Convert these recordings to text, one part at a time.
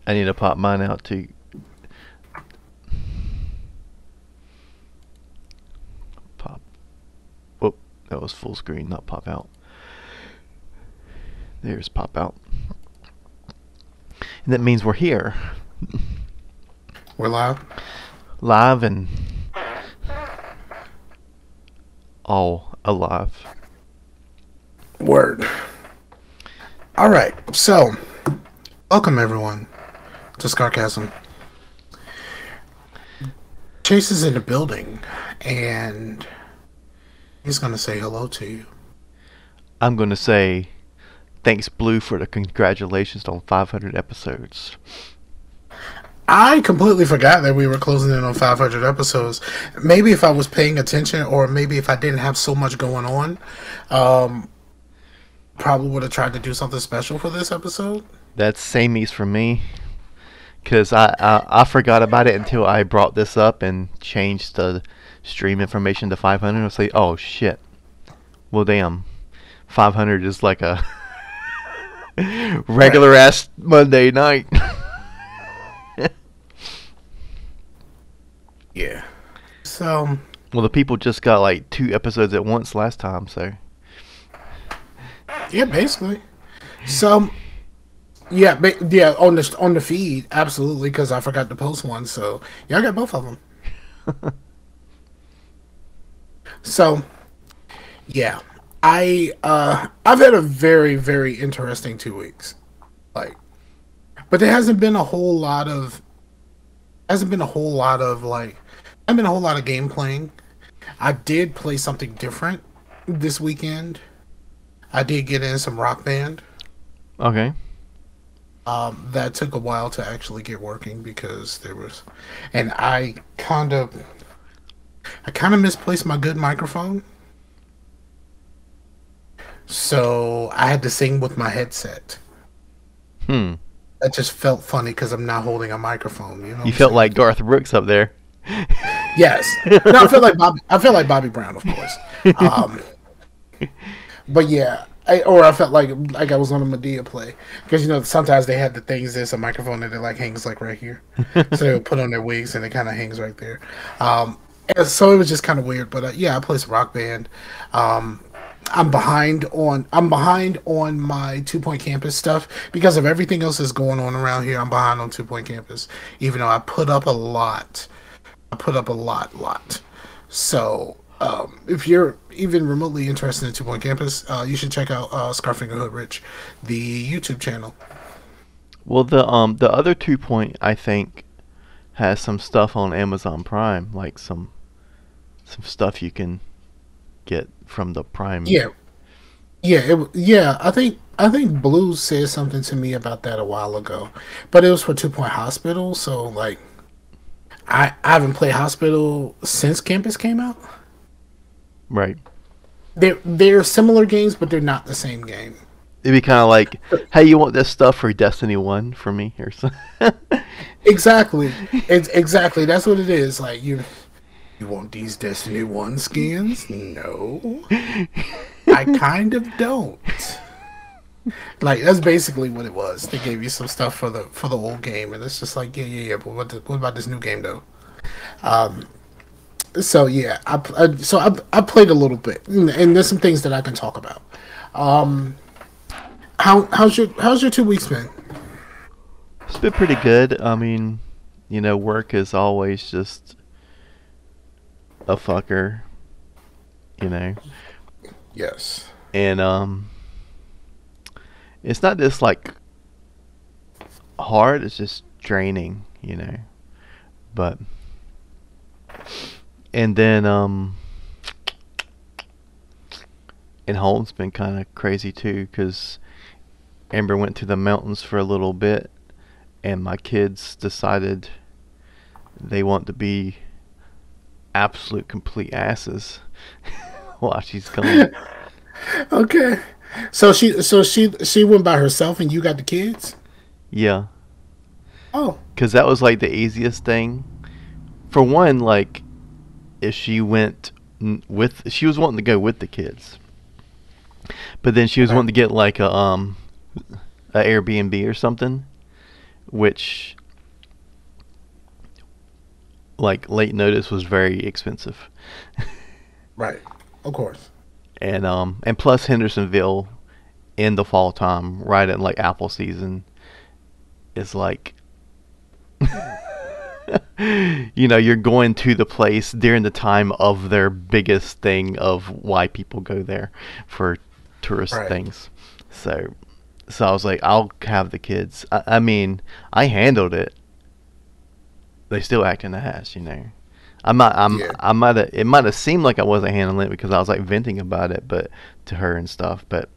I need to pop mine out too. Pop. Oh, that was full screen, not pop out. There's pop out. And that means we're here. We're live? Live and all alive. Word. All right, so welcome everyone to Scarcasm. Chase is in the building, and he's going to say hello to you. I'm going to say thanks, Blue, for the congratulations on 500 episodes. I completely forgot that we were closing in on 500 episodes. Maybe if I was paying attention, or maybe if I didn't have so much going on, probably would have tried to do something special for this episode. That's sameys for me. Because I forgot about it until I brought this up and changed the stream information to 500. I was like, oh shit. Well, damn. 500 is like a regular ass Monday night. Yeah. So. Well, the people just got like 2 episodes at once last time, so. Yeah, basically. So. Yeah, on the feed, absolutely, because I forgot to post one. So yeah, I got both of them. So yeah, I've had a very, very interesting 2 weeks, but there hasn't been a whole lot of game playing. I did play something different this weekend. I did get in some Rock Band. Okay. That took a while to actually get working because and I kind of misplaced my good microphone, so I had to sing with my headset. That just felt funny because I'm not holding a microphone. You felt like Garth Brooks up there. Yes, no, I feel like Bobby Brown, of course. But yeah. I felt like I was on a Medea play, because sometimes they have the things. There's a microphone that it hangs right here, so they would put on their wigs and it kind of hangs right there. And so it was just kind of weird. But yeah, I play some Rock Band. I'm behind on my 2 Point Campus stuff because of everything else that's going on around here. I'm behind on 2 Point Campus, even though I put up a lot. So. If you're even remotely interested in 2 Point Campus, you should check out Scarfinger Hood Rich, the YouTube channel. Well, the other 2 Point, I think, has some stuff on Amazon Prime, like some stuff you can get from the Prime. Yeah. I think Blue said something to me about that a while ago, but it was for 2 Point Hospital. So I haven't played Hospital since Campus came out. Right. They're similar games, but they're not the same game. It'd be kind of like, hey, you want this stuff for Destiny 1 for me? Or something. Exactly. Exactly. That's what it is. Like, you want these Destiny 1 skins? No. I kind of don't. That's basically what it was. They gave you some stuff for the old game, and it's just like, yeah. But what about this new game, though? So yeah, I played a little bit, and there's some things that I can talk about. How's your 2 weeks been? It's been pretty good. I mean, work is always just a fucker, Yes. And it's not just hard. It's just draining, But. And then, and home's been kind of crazy too, because Amber went to the mountains for a little bit, and my kids decided they want to be absolute complete asses while she's gone. Okay. So she went by herself, and you got the kids? Yeah. Oh. Because that was the easiest thing. For one, if she went she was wanting to go with the kids, but then she was wanting to get a Airbnb or something, which, like, late notice was very expensive. Right. Of course. And plus Hendersonville in the fall time, right at like apple season, is like, you're going to the place during the time of their biggest thing of why people go there for tourist Right. things. So I was like, I'll have the kids. I mean, I handled it. They still acting the ass. Yeah. It might have seemed like I wasn't handling it because I was like venting about it, but to her and stuff. But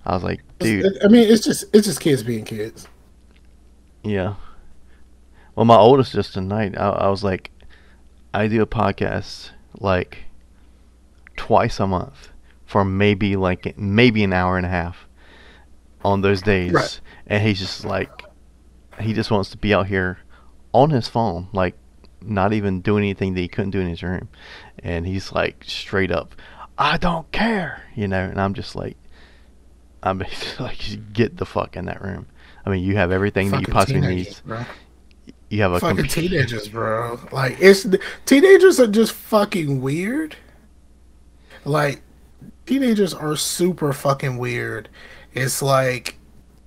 I was like, dude, I mean, it's just kids being kids. yeah. Well, my oldest just tonight, I was like, I do a podcast like twice a month for maybe an hour and a half on those days, Right. and he's just like, he just wants to be out here on his phone, like not even doing anything that he couldn't do in his room, and he's like straight up, I don't care, and I'm just like, like, get the fuck in that room. I mean, you have everything that you Fucking possibly need. teenagers, bro. You have a Fucking teenagers, bro. Like, teenagers are just fucking weird. Like, teenagers are super fucking weird. It's like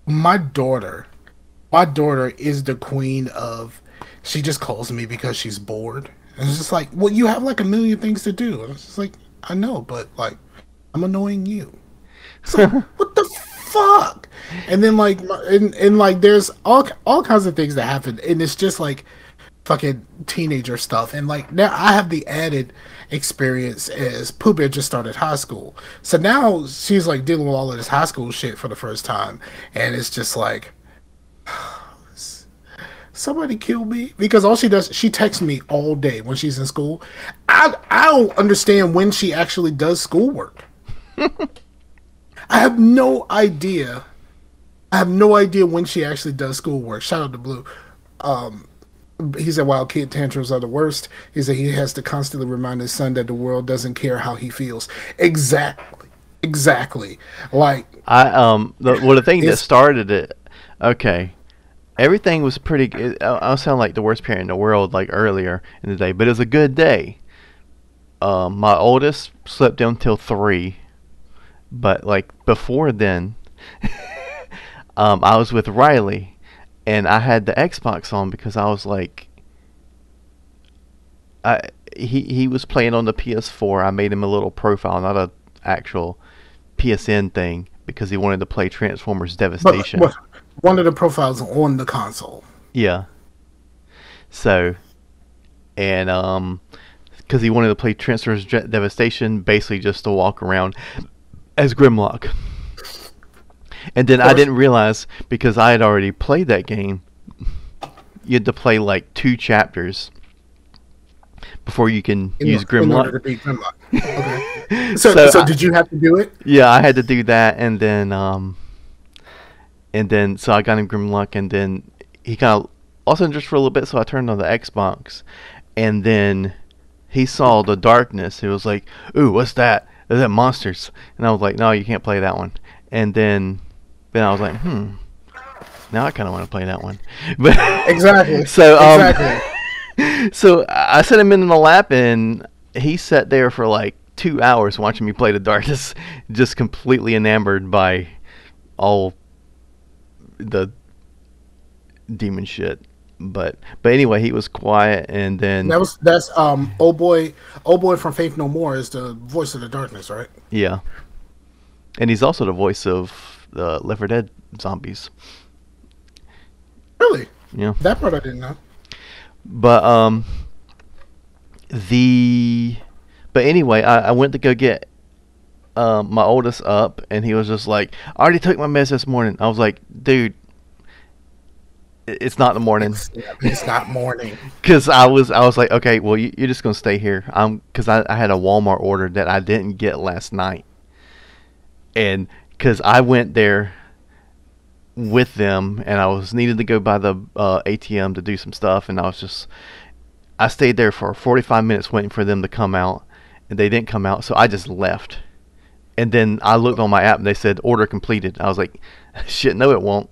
my daughter. My daughter is the queen of. She just calls me because she's bored. And it's just like, well, you have like a million things to do. And it's just like, I know, but like, I'm annoying you. It's like, what the fuck? And then like, and like, there's all kinds of things that happen, and it's just like fucking teenager stuff. And like now, I have the added experience as Pooh Bear just started high school, so now she's like dealing with all of this high school shit for the first time, and it's just like, somebody kill me, because all she does, she texts me all day when she's in school. I don't understand when she actually does schoolwork. I have no idea. I have no idea when she actually does schoolwork. Shout out to Blue. He said, "While kid tantrums are the worst, he said he has to constantly remind his son that the world doesn't care how he feels." Exactly, exactly. Like the thing that started it. Okay, everything was pretty good. I'll sound like the worst parent in the world, like earlier in the day, but it was a good day. My oldest slept until 3. But like before then, I was with Riley, and I had the Xbox on because I was like, he was playing on the PS4. I made him a little profile, not a actual PSN thing, because he wanted to play Transformers Devastation. But one of the profiles on the console. Yeah. So, and because he wanted to play Transformers Devastation, basically just to walk around as Grimlock. And then I didn't realize, because I had already played that game, you had to play like 2 chapters before you can use Grimlock. In order to beat Grimlock. Okay. So did you have to do it? Yeah, I had to do that, and then so I got him Grimlock, and then he kind of lost interest for a little bit, so I turned on the Xbox, and then he saw the darkness. He was like, "Ooh, what's that? Is that monsters?" And I was like, "No, you can't play that one." And then I was like, now I kind of want to play that one. But exactly. So I set him in the lap, and he sat there for like 2 hours watching me play the darkness, just completely enamored by all the demon shit. But anyway, he was quiet, and then that's old boy from Faith No More is the voice of the darkness, right? Yeah, and he's also the voice of the Left 4 Dead zombies. Really? Yeah, that part I didn't know. But anyway, I went to go get my oldest up, and he was just like, "I already took my meds this morning." I was like, "Dude, it's not the morning." It's not morning. Because I was like, "Okay, well, you're just gonna stay here." Because I had a Walmart order that I didn't get last night, and because I went there with them, and I was needed to go by the ATM to do some stuff, and I stayed there for 45 minutes waiting for them to come out, and they didn't come out, so I just left. And then I looked on my app, and they said order completed. I was like, shit, no, it won't,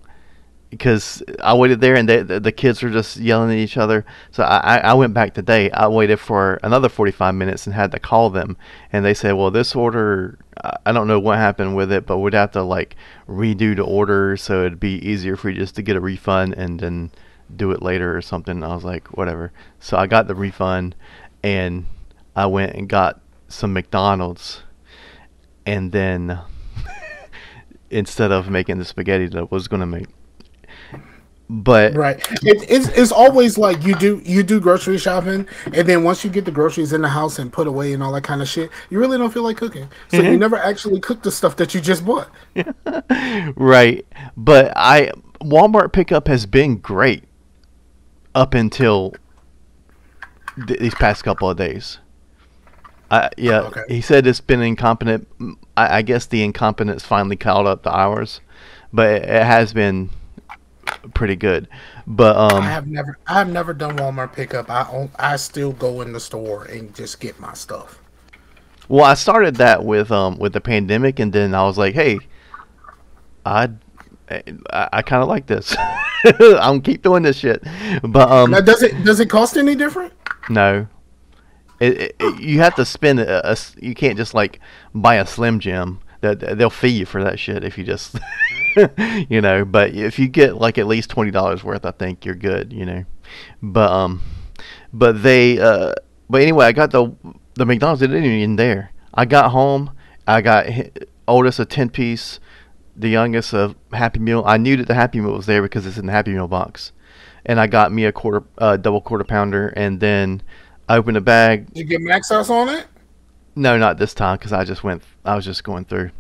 because I waited there and the kids were just yelling at each other. So I went back today. I waited for another 45 minutes and had to call them. And they said, well, this order, I don't know what happened with it, but we'd have to like redo the order so it'd be easier for you just to get a refund and then do it later or something. I was like, whatever. So I got the refund and I went and got some McDonald's, and then instead of making the spaghetti that I was going to make. But right, it's always like you do grocery shopping, and then once you get the groceries in the house and put away and all that kind of shit, you really don't feel like cooking. So you never actually cook the stuff that you just bought. Right, but Walmart pickup has been great up until these past couple of days. Okay. He said it's been incompetent. I guess the incompetence finally caught up to ours, but it has been pretty good. But I have never done Walmart pickup. I still go in the store and just get my stuff. Well, I started that with the pandemic, and then I was like, hey, I kind of like this. I'm gonna keep doing this shit. But now, does it cost any different? No. You have to spend you can't just like buy a Slim Jim. They'll fee you for that shit if you just you know. But if you get like at least $20 worth, I think you're good, you know. But anyway, I got the McDonald's. It didn't even there. I got home. I got oldest a 10-piece, the youngest a Happy Meal. I knew that the Happy Meal was there because it's in the Happy Meal box, and I got me a double quarter pounder, and then I opened a bag. Did you get mac sauce on it? No, not this time because I was just going through.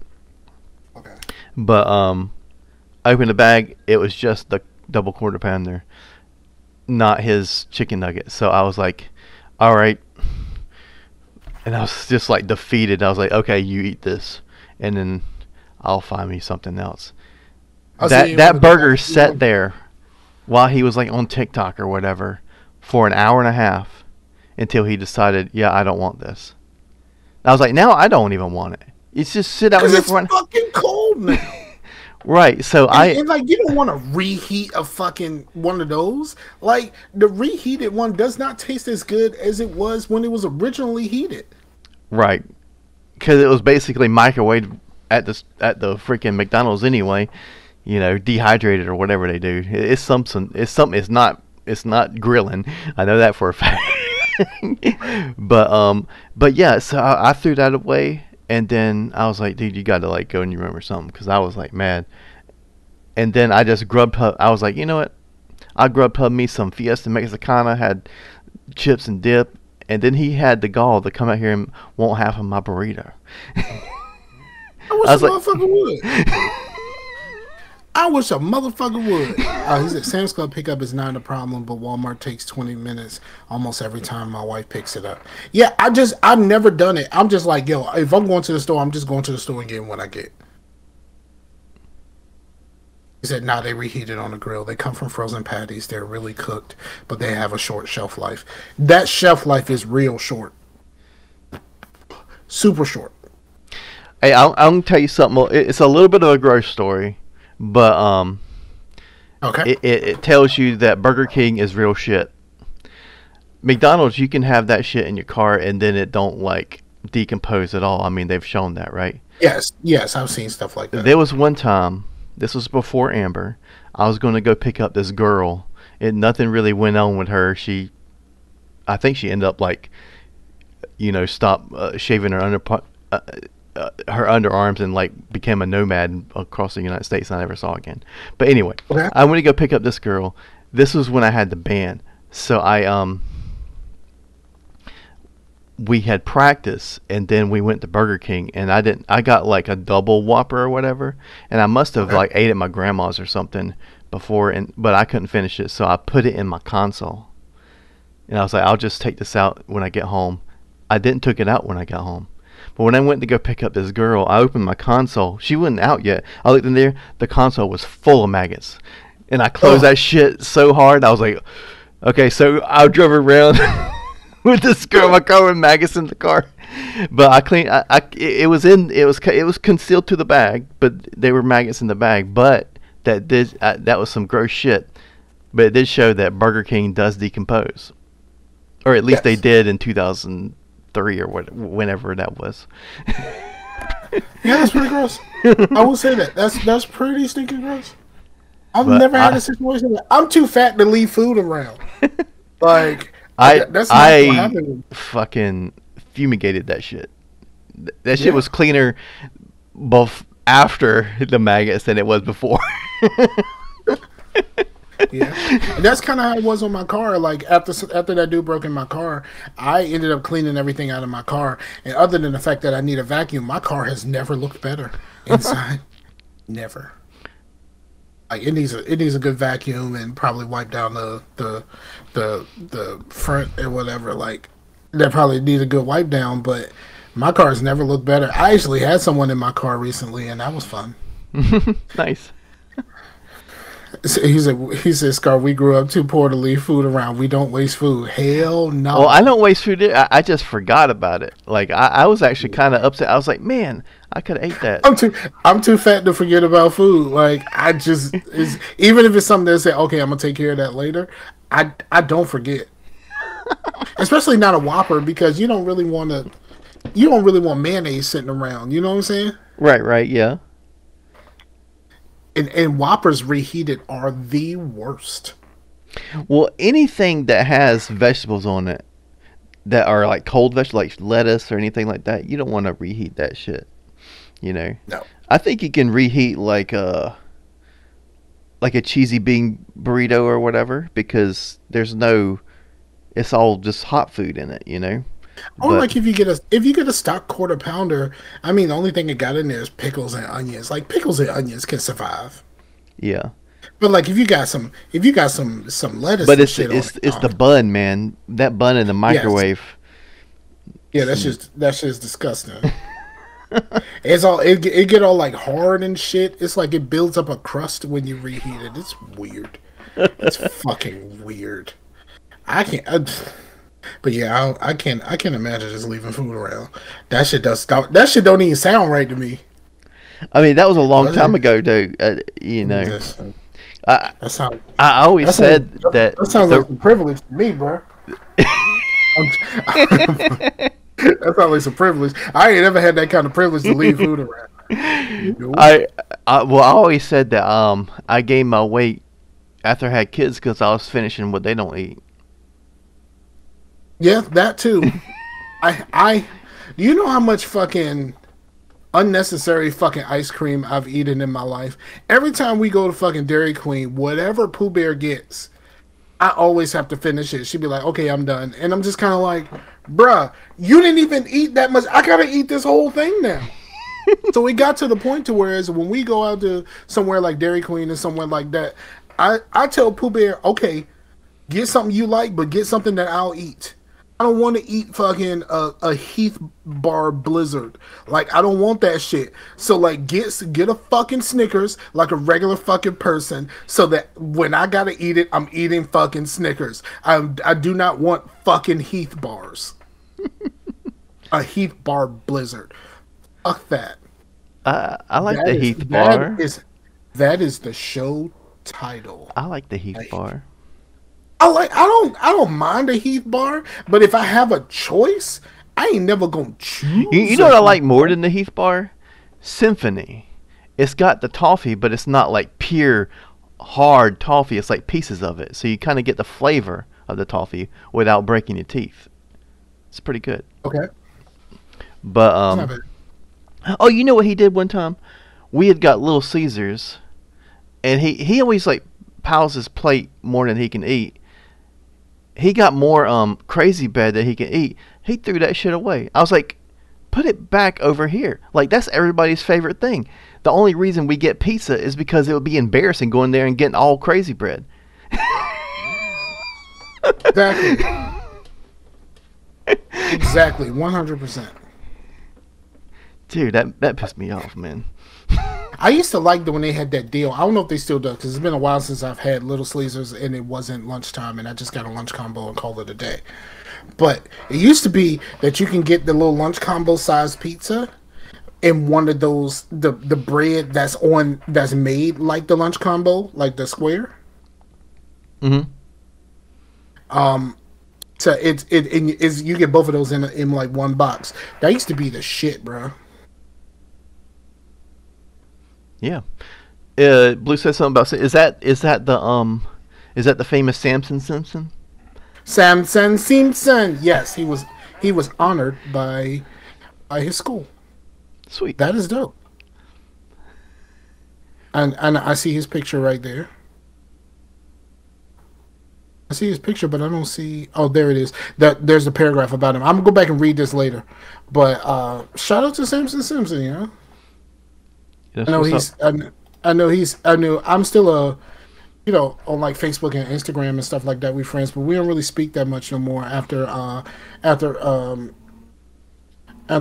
Okay. But I opened a bag. It was just the double quarter pounder, not his chicken nugget. So I was like, all right. And I was just like defeated. I was like, okay, you eat this, and then I'll find me something else. That burger sat there while he was like on TikTok or whatever for an hour and a half until he decided, yeah, I don't want this. I was like, now I don't even want it. It's just sit out here for it's fucking cold now. Right, so and like you don't want to reheat a fucking one of those. Like the reheated one does not taste as good as it was when it was originally heated. Right, because it was basically microwaved at the freaking McDonald's anyway. You know, dehydrated or whatever they do. It's something. It's not grilling. I know that for a fact. But yeah, so I threw that away, and then I was like, dude, you got to like go and you remember something, because I was like mad. And then I just Grubhub. I was like, you know what? I Grubhub me some Fiesta Mexicana, had chips and dip, and then he had the gall to come out here and want half of my burrito. I wish a motherfucker would. I wish a motherfucker would. He said Sam's Club pickup is not a problem, but Walmart takes 20 minutes almost every time my wife picks it up. Yeah, I've never done it. I'm just like, yo, if I'm going to the store, I'm just going to the store and getting what I get. He said, nah, they reheat it on the grill. They come from frozen patties. They're really cooked, but they have a short shelf life. That shelf life is real short. Super short. Hey, I'm going to tell you something. It's a little bit of a gross story. But okay. It tells you that Burger King is real shit. McDonald's, you can have that shit in your car and then it don't like decompose at all. I mean, they've shown that, right? Yes, I've seen stuff like that. There was one time, this was before Amber, I was going to go pick up this girl, and nothing really went on with her. I think she ended up like, you know, stopped shaving her underarms and like became a nomad across the United States. I never saw again. But anyway, okay. I went to go pick up this girl. This was when I had the band. So we had practice, and then we went to Burger King, and I got like a double Whopper or whatever, and I must have like ate at my grandma's or something before, but I couldn't finish it, so I put it in my console, and I was like, I'll just take this out when I get home. I didn't took it out when I got home. But when I went to go pick up this girl, I opened my console. She wasn't out yet. I looked in there. The console was full of maggots. And I closed that shit so hard. I was like, okay, so I drove around with this girl, my car, with maggots in the car. But I cleaned. It was concealed to the bag, but there were maggots in the bag. But that was some gross shit. But it did show that Burger King does decompose, or at least they did in 2003 or whenever that was. Yeah, that's pretty gross. I will say that. That's pretty stinking gross. I've never had a situation that I'm too fat to leave food around. Like that's not what happened. Fucking fumigated that shit. That shit was cleaner after the maggots than it was before. Yeah, and that's kind of how it was on my car. Like after that dude broke in my car, I ended up cleaning everything out of my car. And other than the fact that I need a vacuum, my car has never looked better inside. Never. Like it needs a good vacuum and probably wipe down the front or whatever. Like that probably need a good wipe down. But my car has never looked better. I actually had someone in my car recently, and that was fun. Nice. He said, Scar, we grew up too poor to leave food around. We don't waste food. Hell no. Well, I don't waste food. I just forgot about it. Like I was actually kind of upset. I was like, man, I could have ate that. I'm too fat to forget about food. Like even if it's something that say, okay, I'm gonna take care of that later. I don't forget. Especially not a Whopper, because you don't really want mayonnaise sitting around. You know what I'm saying? Right, yeah. And Whoppers reheated are the worst. Well, anything that has vegetables on it that are like cold vegetables, like lettuce or anything like that, you don't want to reheat that shit. You know? No. I think you can reheat like a cheesy bean burrito or whatever, because it's all just hot food in it, you know? Or like if you get a stock quarter pounder, I mean, the only thing it got in there is pickles and onions. Like pickles and onions can survive. Yeah. But like if you got some lettuce, but it's the bun, man. That bun in the microwave. Yes. Yeah, that's just disgusting. It get all like hard and shit. It's like it builds up a crust when you reheat it. It's weird. It's fucking weird. But yeah, I can't imagine just leaving food around. That shit don't even sound right to me. I mean, that was a long time ago, dude. You know, I always said that. That sounds like some privilege to me, bro. That sounds like some privilege. I ain't ever had that kind of privilege to leave food around. Nope. I always said that I gained my weight after I had kids because I was finishing what they don't eat. Yeah, that too. Do you know how much fucking unnecessary fucking ice cream I've eaten in my life? Every time we go to fucking Dairy Queen, whatever Pooh Bear gets, I always have to finish it. She'd be like, okay, I'm done. And I'm just kind of like, bruh, you didn't even eat that much. I gotta eat this whole thing now. So we got to the point to where when we go out to somewhere like Dairy Queen or somewhere like that, I tell Pooh Bear, okay, get something you like, but get something that I'll eat. I don't want to eat fucking a Heath bar Blizzard. Like, I don't want that shit. So, like, get a fucking Snickers like a regular fucking person, so that when I gotta eat it, I'm eating fucking Snickers. I do not want fucking Heath bars. A Heath bar Blizzard. Fuck that. I like the Heath bar. That is the show title. I like the Heath bar. I don't mind a Heath bar, but if I have a choice, I ain't never gonna choose. You know what I like more than the Heath bar? Symphony. It's got the toffee, but it's not like pure hard toffee. It's like pieces of it, so you kind of get the flavor of the toffee without breaking your teeth. It's pretty good. Okay. But oh, you know what he did one time? We had got Little Caesars, and he always like piles his plate more than he can eat. He got more crazy bread that he can eat. He threw that shit away. I was like, put it back over here. Like, that's everybody's favorite thing. The only reason we get pizza is because it would be embarrassing going there and getting all crazy bread. Exactly. Exactly. 100%. Dude, that pissed me off, man. I used to like when they had that deal. I don't know if they still do, because it's been a while since I've had Little Caesars and it wasn't lunchtime, and I just got a lunch combo and called it a day. But it used to be that you can get the little lunch combo size pizza, in one of those the bread that's made like the lunch combo, like the square. Mm-hmm. So it's you get both of those in like one box. That used to be the shit, bro. Yeah. Blue said something about is that the famous Samson Simpson? Samson Simpson. Yes, he was honored by his school. Sweet. That is dope. And I see his picture right there. I see his picture, but I don't see. Oh, there it is. There's a paragraph about him. I'm gonna go back and read this later. But shout out to Samson Simpson. You know, That's I know what's he's. up. I know he's. I know I'm still on like Facebook and Instagram and stuff like that. We friends, but we don't really speak that much no more after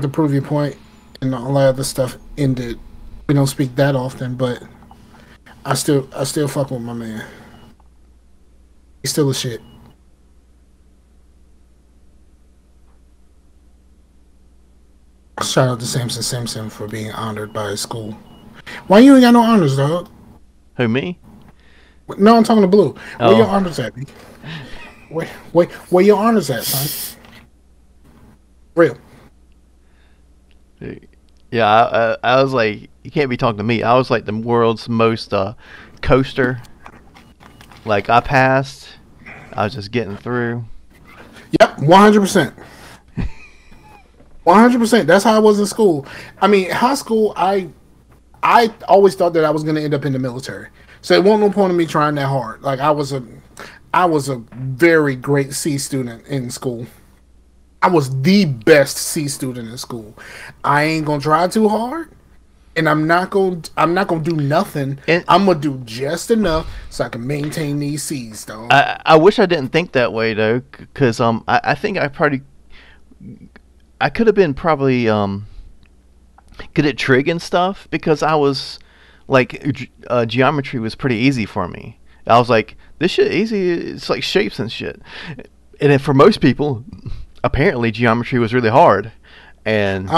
Proving Point and all that other stuff ended. We don't speak that often, but I still fuck with my man. He's still a shit. Shout out to Samson Simpson for being honored by his school. Why you ain't got no honors, dog? Who, me? No, I'm talking to Blue. Where Oh. your honors at, B? Where your honors at, son? Real. Yeah, I was like, you can't be talking to me. I was like the world's most coaster. Like, I passed. I was just getting through. Yep, 100%. 100%. That's how I was in school. I mean, high school, I always thought that I was going to end up in the military. So it wasn't no point in me trying that hard. Like, I was a very great C student in school. I was the best C student in school. I ain't gonna try too hard, and I'm not gonna do nothing. And I'm gonna do just enough so I can maintain these C's, though. I wish I didn't think that way though, because I think I could have been probably good at trig and stuff because I was like geometry was pretty easy for me. I was like, this shit easy. It's like shapes and shit. And then for most people, apparently geometry was really hard. And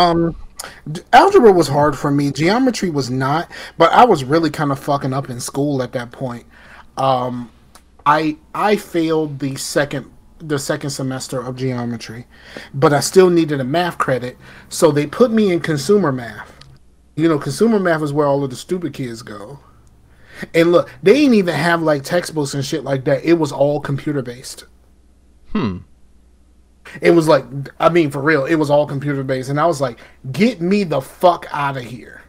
Algebra was hard for me. Geometry was not, but I was really kind of fucking up in school at that point. I failed the second semester of geometry, but I still needed a math credit, so they put me in consumer math. You know, consumer math is where all of the stupid kids go. And look, they didn't even have like textbooks and shit like that. It was all computer based. It was like, I mean, for real, it was all computer based. And I was like, get me the fuck out of here.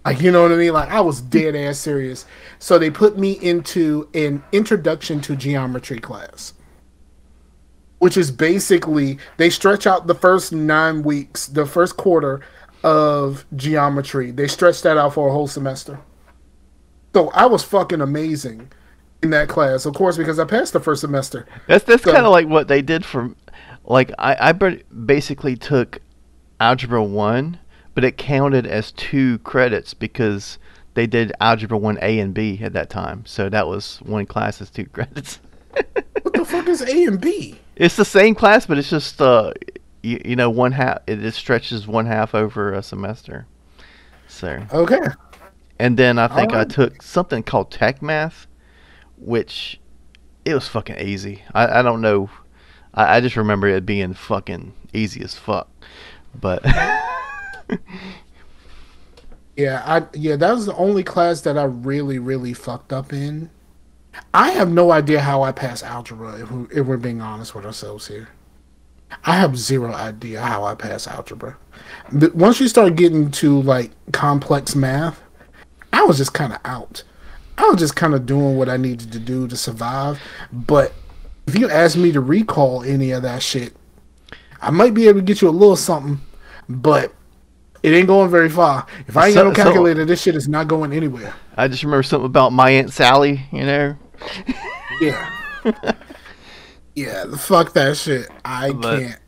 Like, you know what I mean? Like, I was dead ass serious. So they put me into an introduction to geometry class, which is basically, they stretch out the first 9 weeks, the first quarter of geometry. They stretched that out for a whole semester. So I was fucking amazing in that class, of course, because I passed the first semester. that's kind of like what they did for, like I basically took algebra 1, but it counted as 2 credits because they did algebra 1A and B at that time. So that was one class as 2 credits. What the fuck is A and B? It's the same class, but it's just you know, one half. It just stretches one half over a semester. So Okay. and then I think I Alright. took something called tech math, which it was fucking easy. I don't know. I just remember it being fucking easy as fuck. But Yeah, that was the only class that I really, really fucked up in. I have no idea how I passed algebra, if we're being honest with ourselves here. I have zero idea how I passed algebra. Once you start getting to, like, complex math, I was just kind of out. I was just kind of doing what I needed to do to survive. But if you ask me to recall any of that shit, I might be able to get you a little something, but it ain't going very far. If I ain't got no calculator, this shit is not going anywhere. I just remember something about my Aunt Sally, you know. Yeah. Yeah, fuck that shit. I But can't.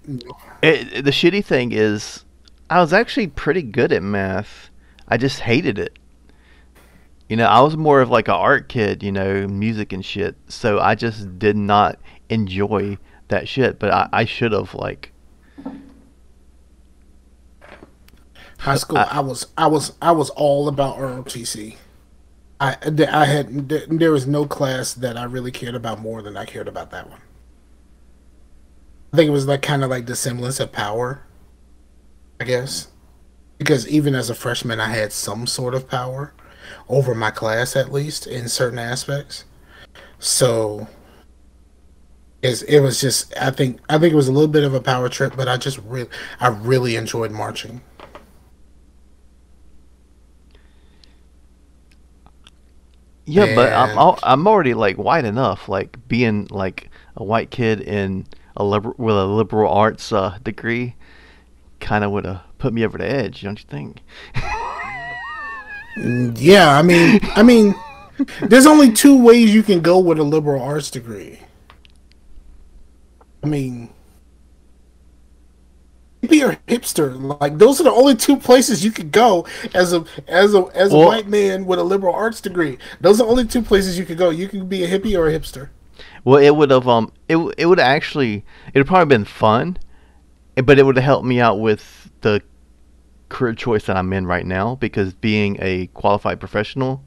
the shitty thing is, I was actually pretty good at math. I just hated it. You know, I was more of like an art kid, you know, music and shit. So I just did not enjoy that shit. But I should have, like. High school, I, I was all about ROTC. I had there was no class that I really cared about more than I cared about that one. I think it was like kind of like the semblance of power, I guess, because even as a freshman, I had some sort of power over my class, at least in certain aspects. So it was just I think it was a little bit of a power trip, but I really enjoyed marching. yeah, but And I'm already like white enough. Like being like a white kid in with a liberal arts degree kind of would have put me over the edge, don't you think? yeah, I mean, there's only two ways you can go with a liberal arts degree. I mean, hippie or hipster, like those are the only two places you could go as a Well, white man with a liberal arts degree. Those are the only two places you could go. You can be a hippie or a hipster. it would have it would actually it would probably been fun, but it would have helped me out with the career choice that I'm in right now because being a qualified professional,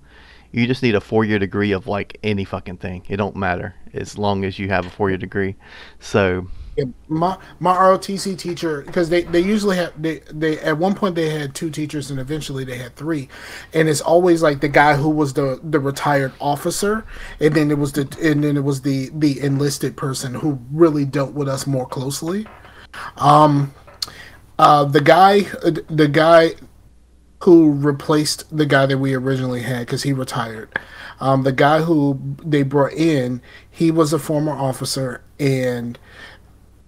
you just need a 4 year degree of like any fucking thing. It don't matter as long as you have a 4 year degree. So Yeah, my ROTC teacher, because they usually have they at one point they had two teachers and eventually they had three, and it's always like the guy who was the retired officer, and then it was the enlisted person who really dealt with us more closely. Um, the guy who replaced the guy that we originally had because he retired. The guy who they brought in, he was a former officer, and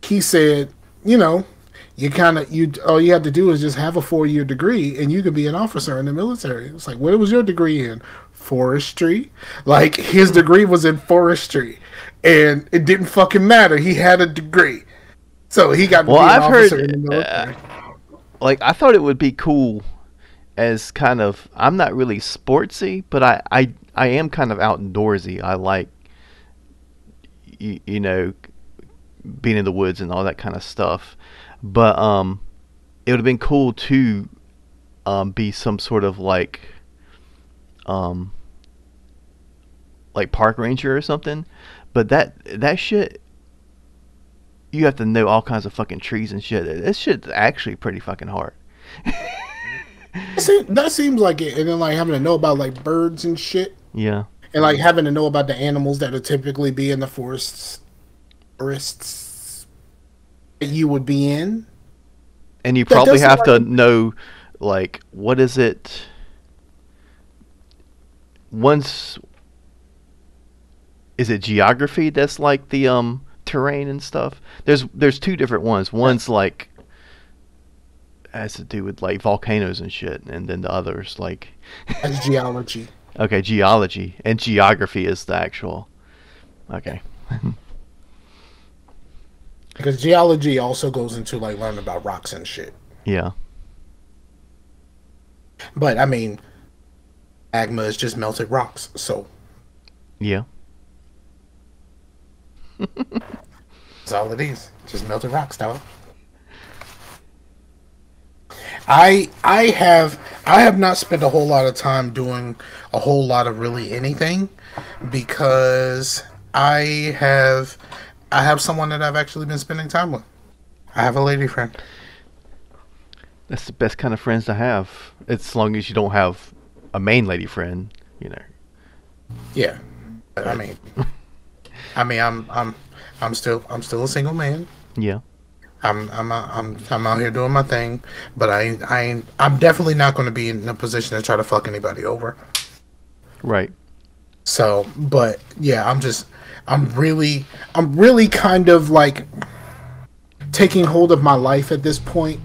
he said, you know, you kind of you all you have to do is just have a 4 year degree and you could be an officer in the military. It's like, what was your degree in? Forestry. Like his degree was in forestry, and it didn't fucking matter. He had a degree, so he got to well, be an I've officer in the heard military. like I thought it would be cool as kind of I'm not really sportsy, but I am kind of outdoorsy. I like you know being in the woods and all that kind of stuff. But it would have been cool to be some sort of um like park ranger or something. But that shit you have to know all kinds of fucking trees and shit. This shit's actually pretty fucking hard. That seems like it, and then like having to know about like birds and shit, Yeah. and like having to know about the animals that would typically be in the forests that you would be in. And you That probably does seem have like to know like what is it once is it geography that's like the terrain and stuff? There's two different ones. One's like has to do with like volcanoes and shit, and then the others like that's geology. okay, geology and geography is the actual okay. Because geology also goes into like learning about rocks and shit. Yeah. But I mean, magma is just melted rocks, so Yeah. that's all it is. Just melted rocks, dog. I have not spent a whole lot of time doing a whole lot of really anything because I have someone that I've actually been spending time with. I have a lady friend. That's the best kind of friends to have. As long as you don't have a main lady friend, you know. Yeah. I mean I'm still a single man. Yeah. I'm out here doing my thing, but I'm definitely not going to be in a position to try to fuck anybody over. Right. So, but yeah, I'm really kind of like taking hold of my life at this point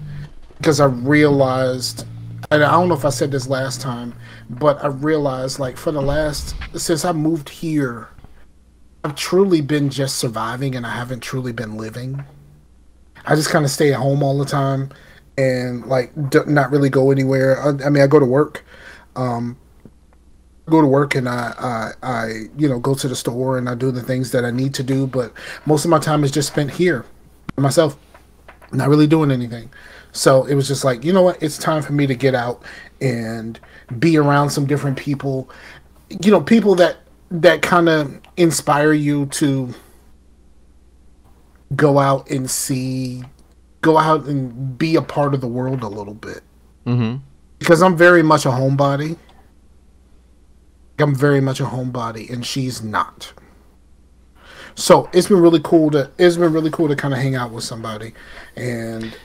because I realized, and I don't know if I said this last time, but I realized like since I moved here, I've truly been just surviving and I haven't truly been living. I just kind of stay at home all the time and like not really go anywhere. I mean, I go to work, and I go to the store and I do the things that I need to do. But most of my time is just spent here by myself. not really doing anything. So it was just like, you know what? It's time for me to get out and be around some different people. People that kind of inspire you to go out and go out and be a part of the world a little bit. Mm-hmm. Because I'm very much a homebody. I'm very much a homebody, and she's not. So it's been really cool to kind of hang out with somebody, and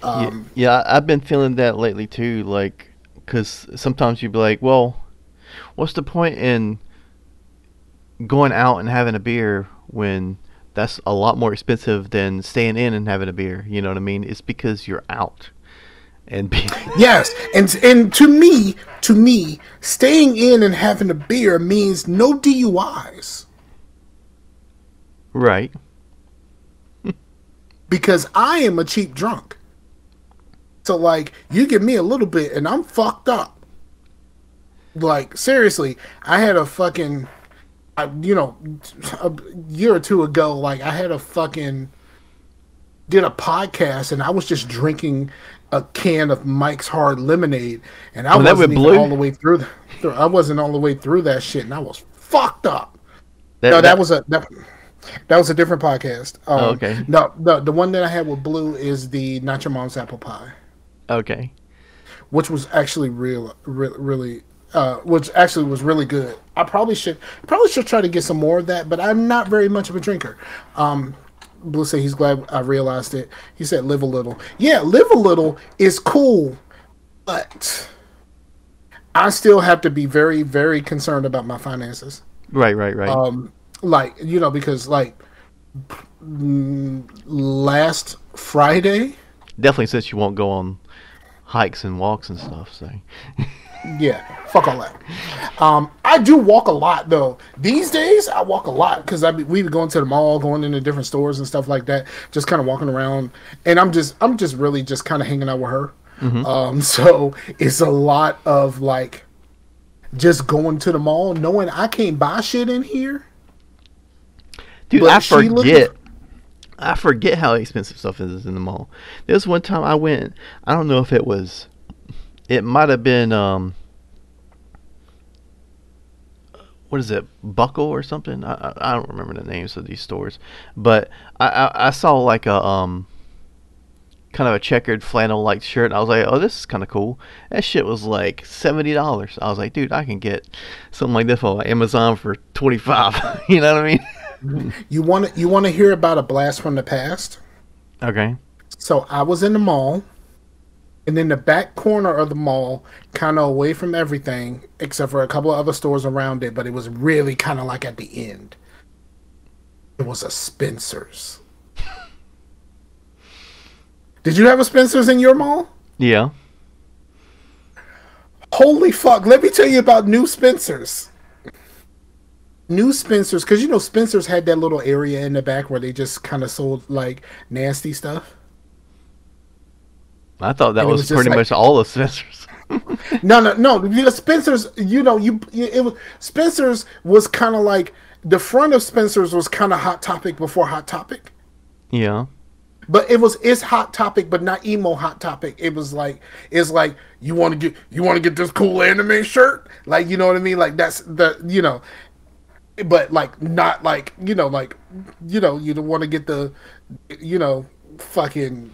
yeah, I've been feeling that lately too. Like, because sometimes you'd be like, well, what's the point in going out and having a beer when that's a lot more expensive than staying in and having a beer? You know what I mean? It's because you're out. And yes, and to me, staying in and having a beer means no DUIs. Right. Because I am a cheap drunk. So like, you give me a little bit and I'm fucked up. Like, seriously, I had a fucking, a year or two ago, like I had did a podcast and I was just drinking a can of Mike's Hard Lemonade, and I wasn't even all the way through. I wasn't all the way through that shit, and I was fucked up. That was a different podcast. Okay. No, the one that I had with Blue is the Not Your Mom's Apple Pie. Okay. Which was actually which actually was really good. I probably should try to get some more of that, but I'm not very much of a drinker. Blue said he's glad I realized it. He said live a little. Yeah, live a little is cool, but I still have to be very, very concerned about my finances. Right. Because last Friday. Definitely, since you won't go on hikes and walks and stuff, so. Yeah, fuck all that. I do walk a lot though. These days, I walk a lot because we be going to the mall, going into different stores and stuff like that. Just kind of walking around, and I'm just really just kind of hanging out with her. Mm-hmm. So it's a lot of like just going to the mall, knowing I can't buy shit in here. Dude, I forget how expensive stuff is in the mall. There was one time I went. I don't know if it was. It might have been, what is it, Buckle or something? I don't remember the names of these stores. But I saw like a kind of a checkered flannel like shirt. I was like, oh, this is kind of cool. That shit was like $70. I was like, dude, I can get something like this on Amazon for $25. You know what I mean? You want to hear about a blast from the past? Okay. So I was in the mall. And in the back corner of the mall, kind of away from everything, except for a couple of other stores around it, but it was really kind of like at the end. It was a Spencer's. Did you have a Spencer's in your mall? Yeah. Holy fuck. Let me tell you about new Spencer's. New Spencer's, because Spencer's had that little area in the back where they just kind of sold like nasty stuff. I thought that was pretty much all of Spencer's. No. Spencer's, Spencer's was kind of like the front of Spencer's was kind of Hot Topic before Hot Topic. Yeah. But it's Hot Topic, but not emo Hot Topic. It's like you want to get this cool anime shirt, like you know what I mean, like that's the but like not like you don't want to get the fucking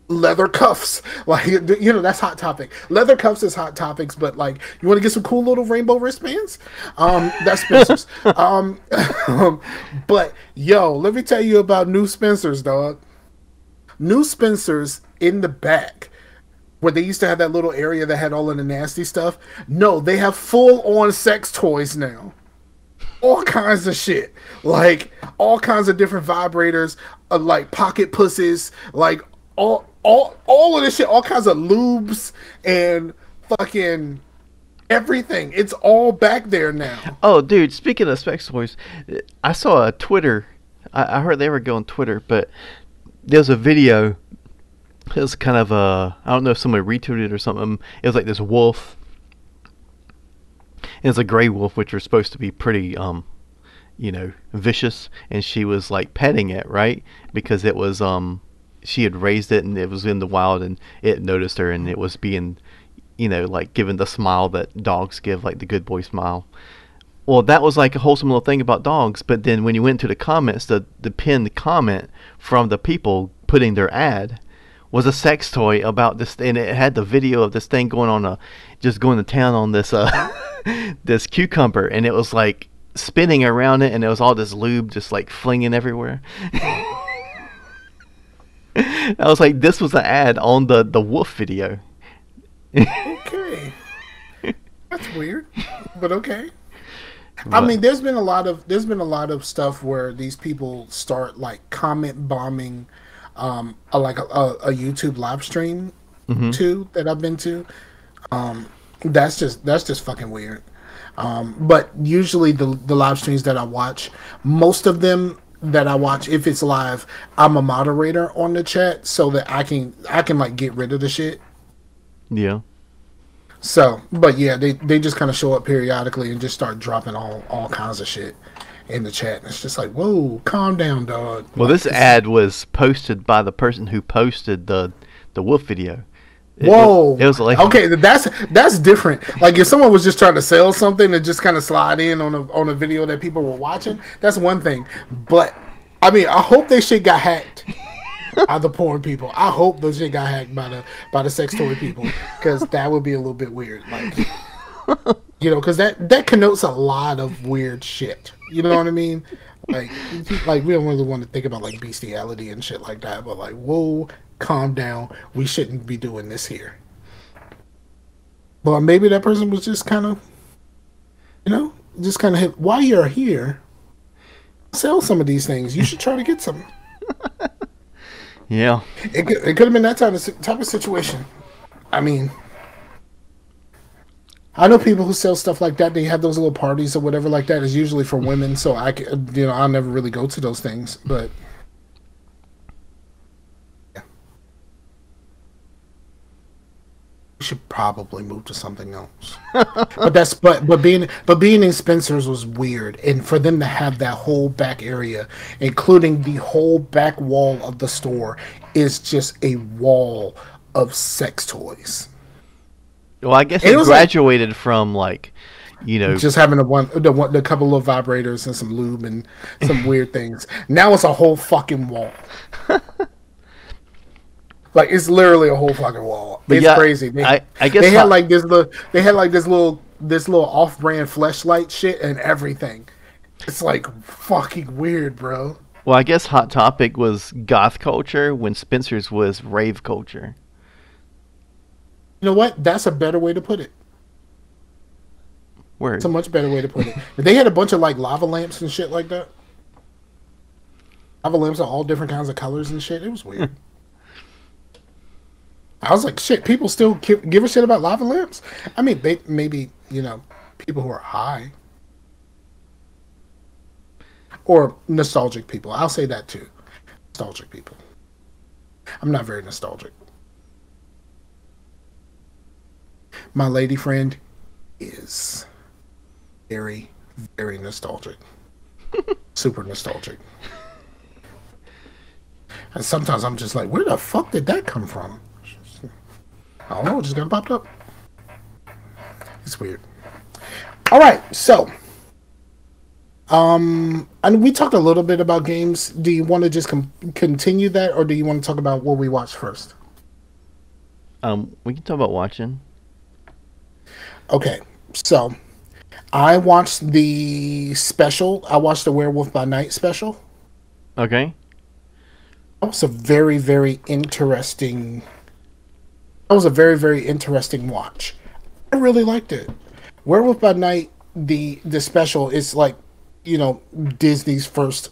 leather cuffs, like that's Hot Topic. Leather cuffs is Hot Topics, but like you want to get some cool little rainbow wristbands, that's Spencer's. But let me tell you about new Spencer's, dog. New Spencer's in the back where they used to have that little area that had all of the nasty stuff. No, they have full on sex toys now. All kinds of shit, like all kinds of different vibrators, like pocket pussies, like all of this shit, all kinds of lubes and fucking everything. It's all back there now. Oh, dude, speaking of sex toys, I saw a Twitter. I heard they were going Twitter, but there's a video. It was kind of I don't know if somebody retweeted it or something. It was like this wolf. It's a gray wolf, which are supposed to be pretty, vicious. And she was like petting it, right? Because it was she had raised it and it was in the wild and it noticed her and it was being, like giving the smile that dogs give, like the good boy smile. Well, that was like a wholesome little thing about dogs, but then when you went to the comments, the pinned comment from the people putting their ad was a sex toy about this, and it had the video of this thing just going to town on this this cucumber, and it was like spinning around it, and it was all this lube just like flinging everywhere. I was like, this was an ad on the wolf video. Okay, that's weird, but okay. I mean, there's been a lot of stuff where these people start like comment bombing, a YouTube live stream too that I've been to. That's just fucking weird. But usually the live streams that I watch, most of them that I watch, if it's live, I'm a moderator on the chat so that I can like get rid of the shit. Yeah. So, but yeah, they just kind of show up periodically and just start dropping all kinds of shit in the chat. And it's just like, whoa, calm down, dog. Well, like, this ad was posted by the person who posted the wolf video. Whoa. It was like, okay, that's different. Like if someone was just trying to sell something and just kind of slide in on a video that people were watching, that's one thing. But I mean, I hope they shit got hacked. By the porn people. I hope those shit got hacked by the sex toy people, because that would be a little bit weird. Like, because that connotes a lot of weird shit. You know what I mean? Like we don't really want to think about like bestiality and shit like that, but like, whoa, calm down. We shouldn't be doing this here. Well, maybe that person was just kind of, hit. While you're here, sell some of these things. You should try to get some. Yeah. It could have been that type of situation. I mean, I know people who sell stuff like that. They have those little parties or whatever like that. It's usually for women, so I'll never really go to those things. But yeah, we should probably move to something else. but being in Spencer's was weird, and for them to have that whole back area, including the whole back wall of the store, is just a wall of sex toys. Well, I guess it graduated from just having the couple of vibrators and some lube and some weird things. Now it's a whole fucking wall. Like it's literally a whole fucking wall. But it's crazy. I guess they had like this little off-brand fleshlight shit and everything. It's like fucking weird, bro. Well, I guess Hot Topic was goth culture when Spencer's was rave culture. You know what? That's a better way to put it. Word. It's a much better way to put it. They had a bunch of like lava lamps and shit like that. Lava lamps are all different kinds of colors and shit. It was weird. I was like, shit, people still give a shit about lava lamps? I mean, maybe, people who are high. Or nostalgic people. I'll say that too. Nostalgic people. I'm not very nostalgic. My lady friend is very, very nostalgic. Super nostalgic. And sometimes I'm just like, where the fuck did that come from? I don't know, it just got popped up. It's weird. All right, so and we talked a little bit about games. Do you want to just continue that, or do you want to talk about what we watched first? We can talk about watching. Okay, so I watched the special. I watched the Werewolf by Night special. Okay. That was a very, very interesting. That was a very, very interesting watch. I really liked it. Werewolf by Night, the special is like, Disney's first,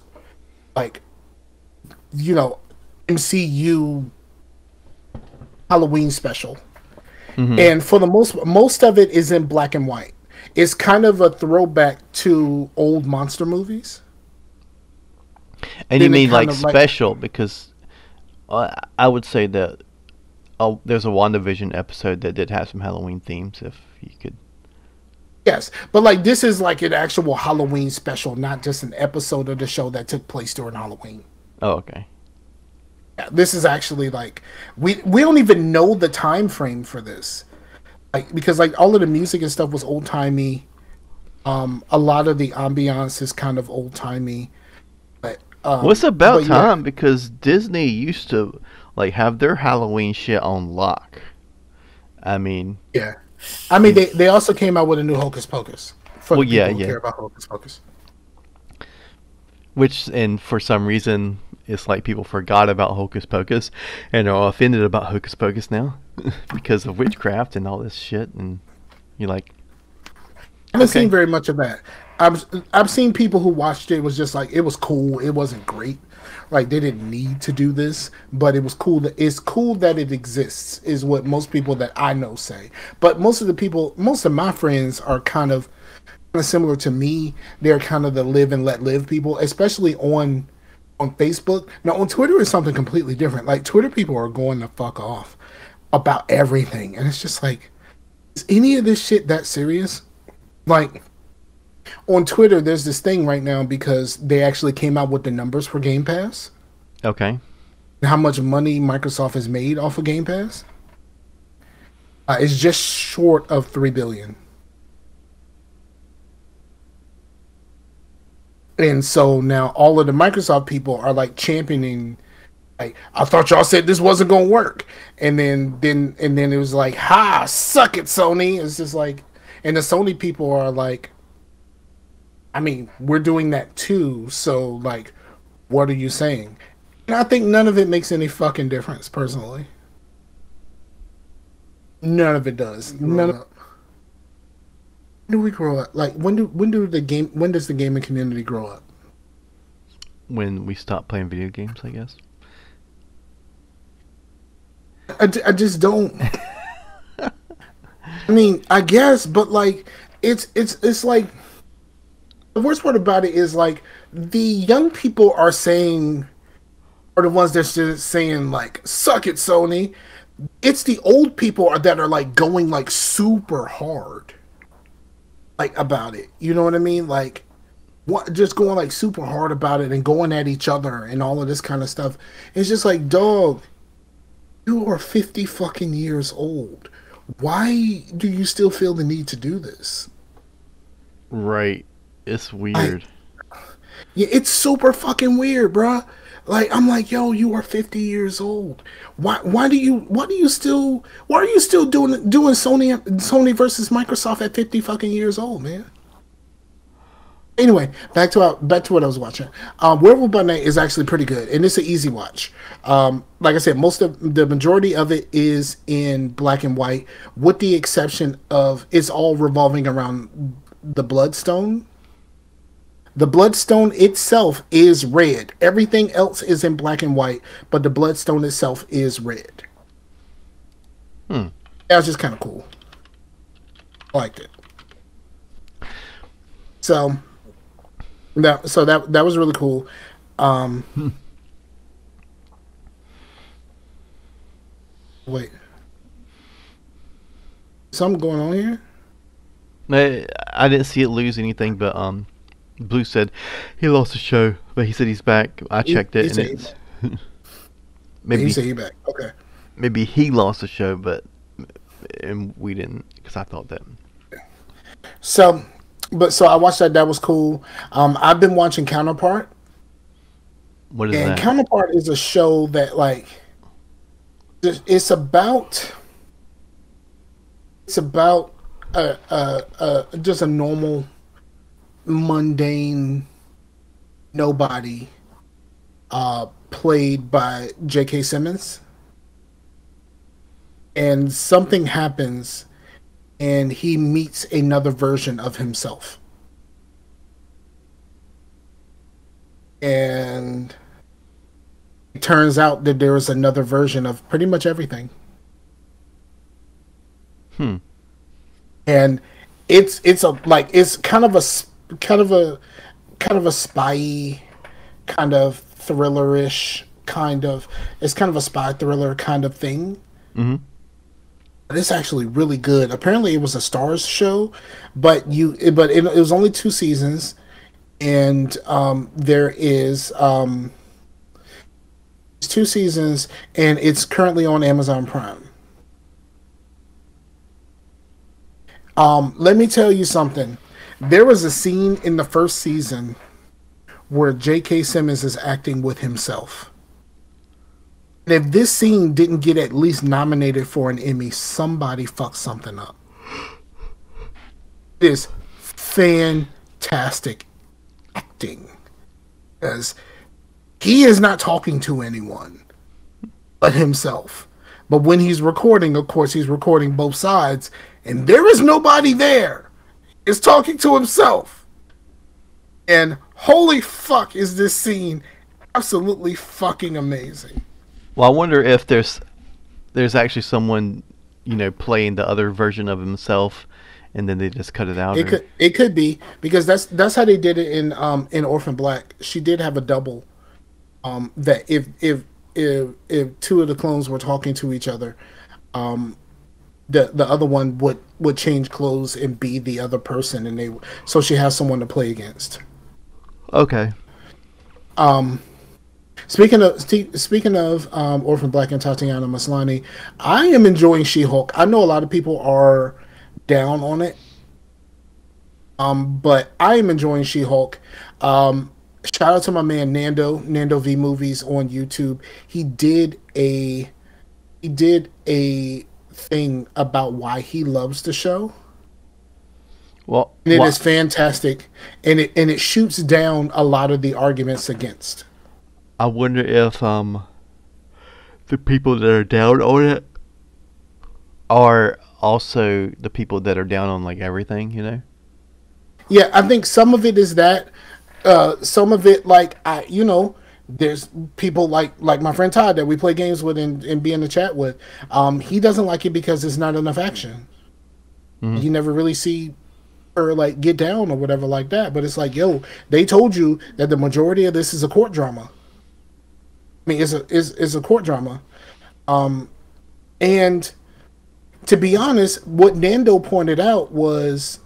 MCU Halloween special. Mm-hmm. And for the most of it is in black and white. It's kind of a throwback to old monster movies. And you mean like special, because I would say that there's a WandaVision episode that did have some Halloween themes, if you could. Yes, but this is like an actual Halloween special, not just an episode of the show that took place during Halloween. Oh, okay. Yeah, this is actually like we don't even know the time frame for this, like because like all of the music and stuff was old timey. A lot of the ambiance is kind of old timey, but Well, it's about yeah, time because Disney used to like have their Halloween shit on lock. I mean, yeah. I mean, they also came out with a new Hocus Pocus for well, the yeah, people who yeah. care about Hocus Pocus. Which, and for some reason, it's like people forgot about Hocus Pocus and are offended about Hocus Pocus now because of witchcraft and all this shit. And you're like, I haven't seen okay, very much of that. I've seen people who watched it was just like it was cool. It wasn't great. Like they didn't need to do this, but it was cool that it's cool that it exists is what most people that I know say. But most of my friends are kind of similar to me. They're kind of the live and let live people, especially on Facebook. Now on Twitter is something completely different. Like Twitter people are going the fuck off about everything, and it's just like, is any of this shit that serious? Like on Twitter, there's this thing right now because they actually came out with the numbers for Game Pass okay. and how much money Microsoft has made off of Game Pass. It's just short of 3 billion. And so now all of the Microsoft people are like championing. Like, I thought y'all said this wasn't gonna work, and then it was like, "Ha, suck it, Sony." It's just like, and the Sony people are like, I mean, we're doing that too. So like, what are you saying? And I think none of it makes any fucking difference, personally. None of it does. None of. When do we grow up? Like when does the gaming community grow up? When we stop playing video games, I guess. I just don't. I mean, I guess, but like, it's like the worst part about it is like the young people are the ones that's just saying like, "Suck it, Sony." It's the old people that are like going like super hard, like about it. You know what I mean? Like, what just going like super hard about it and going at each other and all of this kind of stuff. It's just like, dog, you are 50 fucking years old. Why do you still feel the need to do this? Right. It's Like, weird. yeah, it's super fucking weird, bruh. Like, I'm like, yo, you are 50 years old. Why are you still doing Sony versus Microsoft at 50 fucking years old, man? Anyway, back to what I was watching. Werewolf by Night is actually pretty good, and it's an easy watch. Like I said, most of the majority of it is in black and white, with the exception of it's all revolving around the Bloodstone. The Bloodstone itself is red. Everything else is in black and white, but the Bloodstone itself is red. Hmm. That was just kind of cool. I liked it. So that was really cool. Um, Wait, something going on here? I didn't see it lose anything, but Blue said he lost the show, but he said he's back. I checked He it, and said he it's back. He maybe said he back. Okay. maybe he lost the show, but and we didn't because I thought that. So, so I watched that. That was cool. I've been watching Counterpart, What is and that? Counterpart is a show that like it's about it's about just a normal mundane nobody played by J.K. Simmons, and something happens and he meets another version of himself, and it turns out that there is another version of pretty much everything. Hmm. And it's a like it's kind of a kind of a spy kind of thrillerish kind of it's kind of a spy thriller kind of thing. Mm-hmm. But it's actually really good. Apparently, it was a Stars show, but it was only 2 seasons, and there is It's 2 seasons, and it's currently on Amazon Prime. Let me tell you something. There was a scene in the first season where J.K. Simmons is acting with himself. And if this scene didn't get at least nominated for an Emmy, somebody fucked something up. It is fantastic acting. Because he is not talking to anyone but himself. But when he's recording, of course, he's recording both sides, and there is nobody there. He's talking to himself. And holy fuck, is this scene absolutely fucking amazing. Well, I wonder if there's actually someone, playing the other version of himself, and then they just cut it out. It could be, because that's how they did it in Orphan Black. She did have a double. That if two of the clones were talking to each other, the other one would change clothes and be the other person, and so she has someone to play against. Okay. Speaking of Orphan Black and Tatiana Maslany, I am enjoying She-Hulk. I know a lot of people are down on it, but I am enjoying She-Hulk. Shout out to my man Nando V Movies on YouTube. He did a thing about why he loves the show. Well, and it is fantastic, and it shoots down a lot of the arguments against. I wonder if the people that are down on it are also the people that are down on like everything, Yeah, I think some of it is that. Some of it, there's people like my friend Todd that we play games with and be in the chat with. He doesn't like it because there's not enough action. Mm-hmm. You never really see her like get down or whatever like that. But it's like, yo, they told you that the majority of this is a court drama. I mean, it's a court drama. And to be honest, what Nando pointed out was,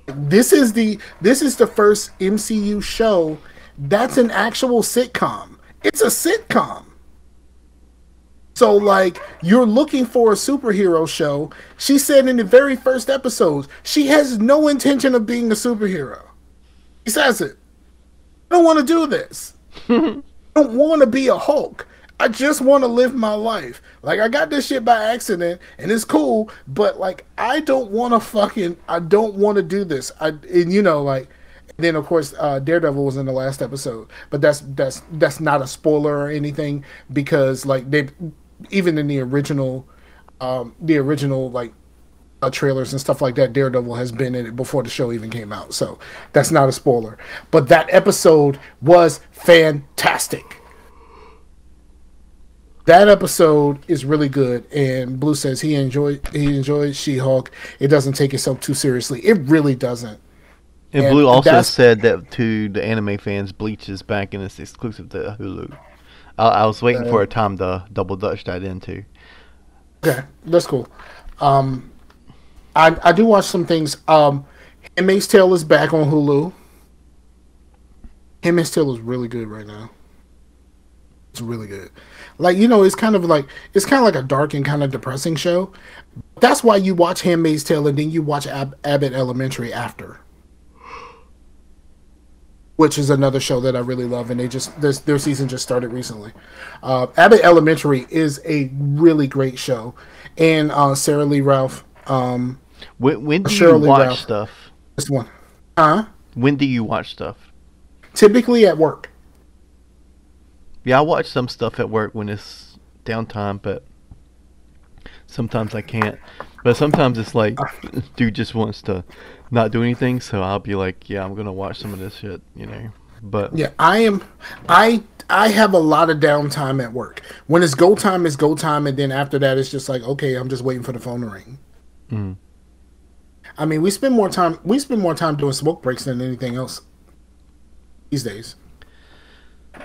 this is the first MCU show that's an actual sitcom. It's a sitcom. So, like, you're looking for a superhero show. She said in the very first episode, she has no intention of being a superhero. She says it. I don't want to do this. I don't want to be a Hulk. I just want to live my life. Like, I got this shit by accident, and it's cool, but, like, I don't want to do this. Then, of course, Daredevil was in the last episode, but that's not a spoiler or anything, because, like, even in the original trailers and stuff like that, Daredevil has been in it before the show even came out, so that's not a spoiler. But that episode was fantastic. That episode is really good, and Blue says he enjoyed She-Hulk. It doesn't take itself too seriously. It really doesn't. And Blue also said that to the anime fans, Bleach is back and it's exclusive to Hulu. I was waiting for a time to double dutch that into. Okay, that's cool. I do watch some things. Handmaid's Tale is back on Hulu. Handmaid's Tale is really good right now. It's really good. Like, it's kind of like a dark and kind of depressing show. That's why you watch Handmaid's Tale and then you watch Abbott Elementary after, which is another show that I really love, and their season just started recently. Abbott Elementary is a really great show, and Sarah Lee Ralph. When do you watch stuff? This one, huh? When do you watch stuff? Typically at work. Yeah, I watch some stuff at work when it's downtime, but sometimes I can't. But sometimes it's like, dude just wants to not do anything, so I'll be like, yeah, I'm gonna watch some of this shit, But yeah, I have a lot of downtime at work. When it's go time, and then after that, it's just like, okay, I'm just waiting for the phone to ring. Mm. I mean, we spend more time doing smoke breaks than anything else these days.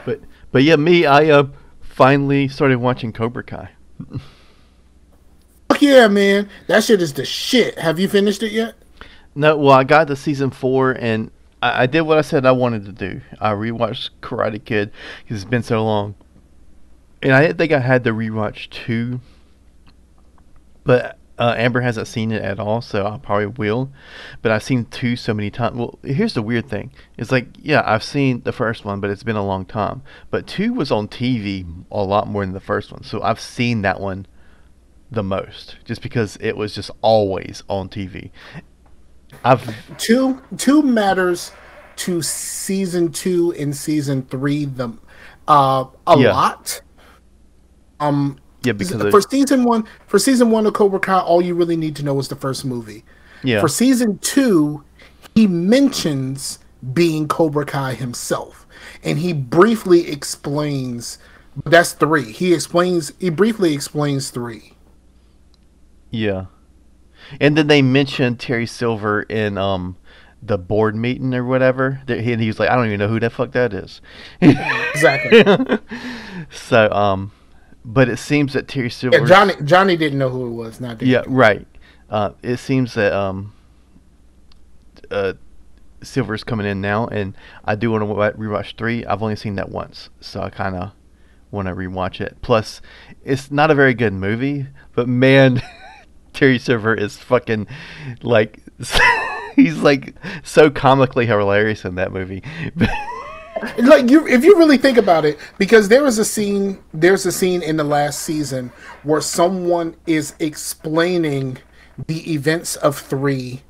But yeah, I finally started watching Cobra Kai. Fuck yeah, man, that shit is the shit. Have you finished it yet? No, well, I got to season 4, and I did what I said I wanted to do. I rewatched Karate Kid because it's been so long, and I didn't think I had to rewatch two, but Amber hasn't seen it at all, so I probably will. But I've seen two so many times. Well, here's the weird thing: it's like, yeah, I've seen the first one, but it's been a long time. But two was on TV a lot more than the first one, so I've seen that one the most, just because it was just always on TV. I've Two matters to season 2 and season 3 a Yeah. lot. Yeah, because For season 1 of Cobra Kai, all you really need to know is the first movie. yeah, For season 2, he mentions being Cobra Kai himself, and he briefly explains. That's 3. He briefly explains 3. yeah. And then they mentioned Terry Silver in the board meeting or whatever. And he was like, I don't even know who the fuck that is. Exactly. So, but it seems that Terry Silver. Yeah, Johnny didn't know who it was. Not David. Yeah, right. It seems that Silver's coming in now, and I do want to rewatch 3. I've only seen that once, so I kind of want to rewatch it. Plus, it's not a very good movie, but man, Terry Silver is fucking like he's like so comically hilarious in that movie. Like if you really think about it, because there's a scene in the last season where someone is explaining the events of 3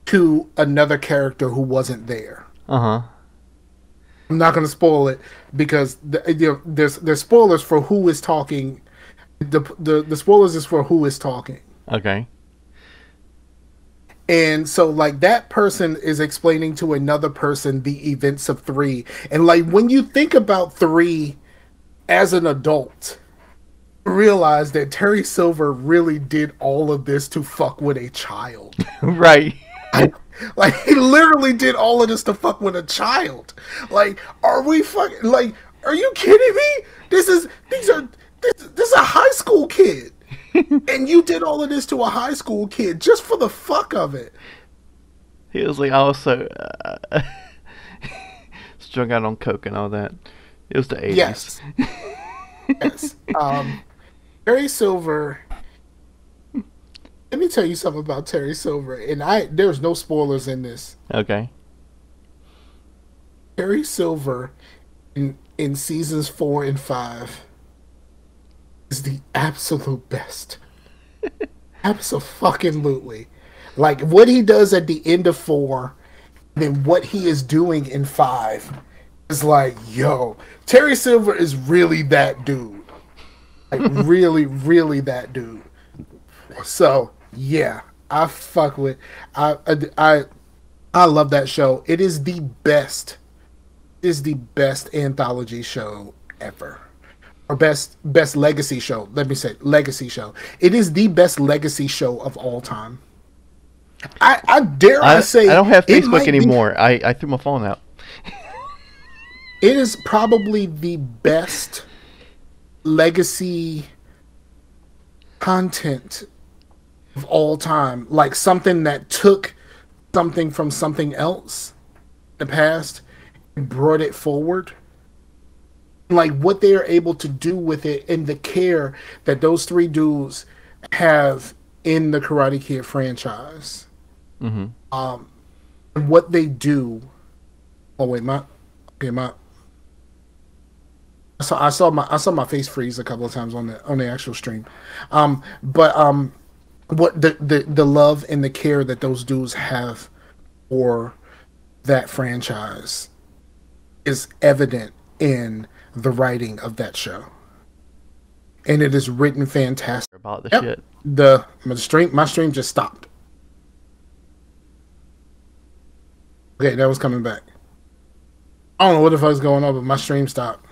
to another character who wasn't there. Uh-huh. I'm not going to spoil it because there's spoilers for who is talking. The spoilers is for who is talking. Okay. And so, like, that person is explaining to another person the events of 3. And, like, when you think about 3 as an adult, realize that Terry Silver really did all of this to fuck with a child. Right. Like, he literally did all of this to fuck with a child. Like, are we fucking, like, are you kidding me? This is a high school kid. And you did all of this to a high school kid just for the fuck of it. He was like also strung out on coke and all that. It was the 80s. Yes. Yes. Terry Silver. Let me tell you something about Terry Silver, and there's no spoilers in this. Okay. Terry Silver in seasons 4 and 5 is the absolute best. Absolutely. Like, what he does at the end of 4, and then what he is doing in 5 is like, yo, Terry Silver is really that dude. Like, really, really that dude. So, yeah, I love that show. It is the best. Is the best anthology show ever. Or best legacy show. Let me say legacy show. It is the best legacy show of all time. I dare say I don't have Facebook anymore. I threw my phone out. It is probably the best legacy content of all time. Like something that took something from something else in the past and brought it forward. Like what they are able to do with it and the care that those 3 dudes have in the Karate Kid franchise. Mm-hmm. And what they do. Oh wait, I saw my face freeze a couple of times on the actual stream. But what the love and the care that those dudes have for that franchise is evident in the writing of that show, and it is written fantastic. About the shit. My stream just stopped. Okay, that was coming back. I don't know what the fuck's going on, but my stream stopped.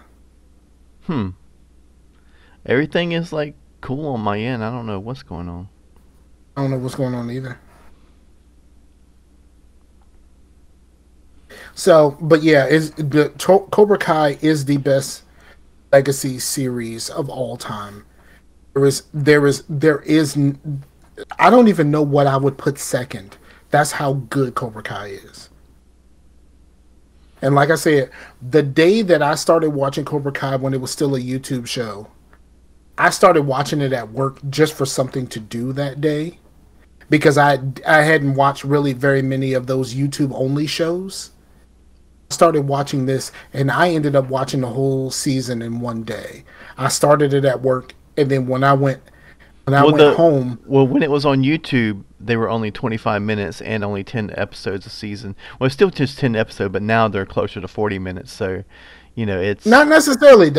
Everything is like cool on my end. I don't know what's going on. I don't know what's going on either. So, but yeah, Cobra Kai is the best legacy series of all time. There is. I don't even know what I would put second. That's how good Cobra Kai is. And like I said, the day that I started watching Cobra Kai when it was still a YouTube show, I started watching it at work just for something to do that day, because I hadn't watched really very many of those YouTube only shows. I started watching this, and I ended up watching the whole season in one day. I started it at work, and then when I went home. Well, when it was on YouTube, they were only 25 minutes and only 10 episodes a season. Well, it's still just 10 episodes, but now they're closer to 40 minutes. So, it's not necessarily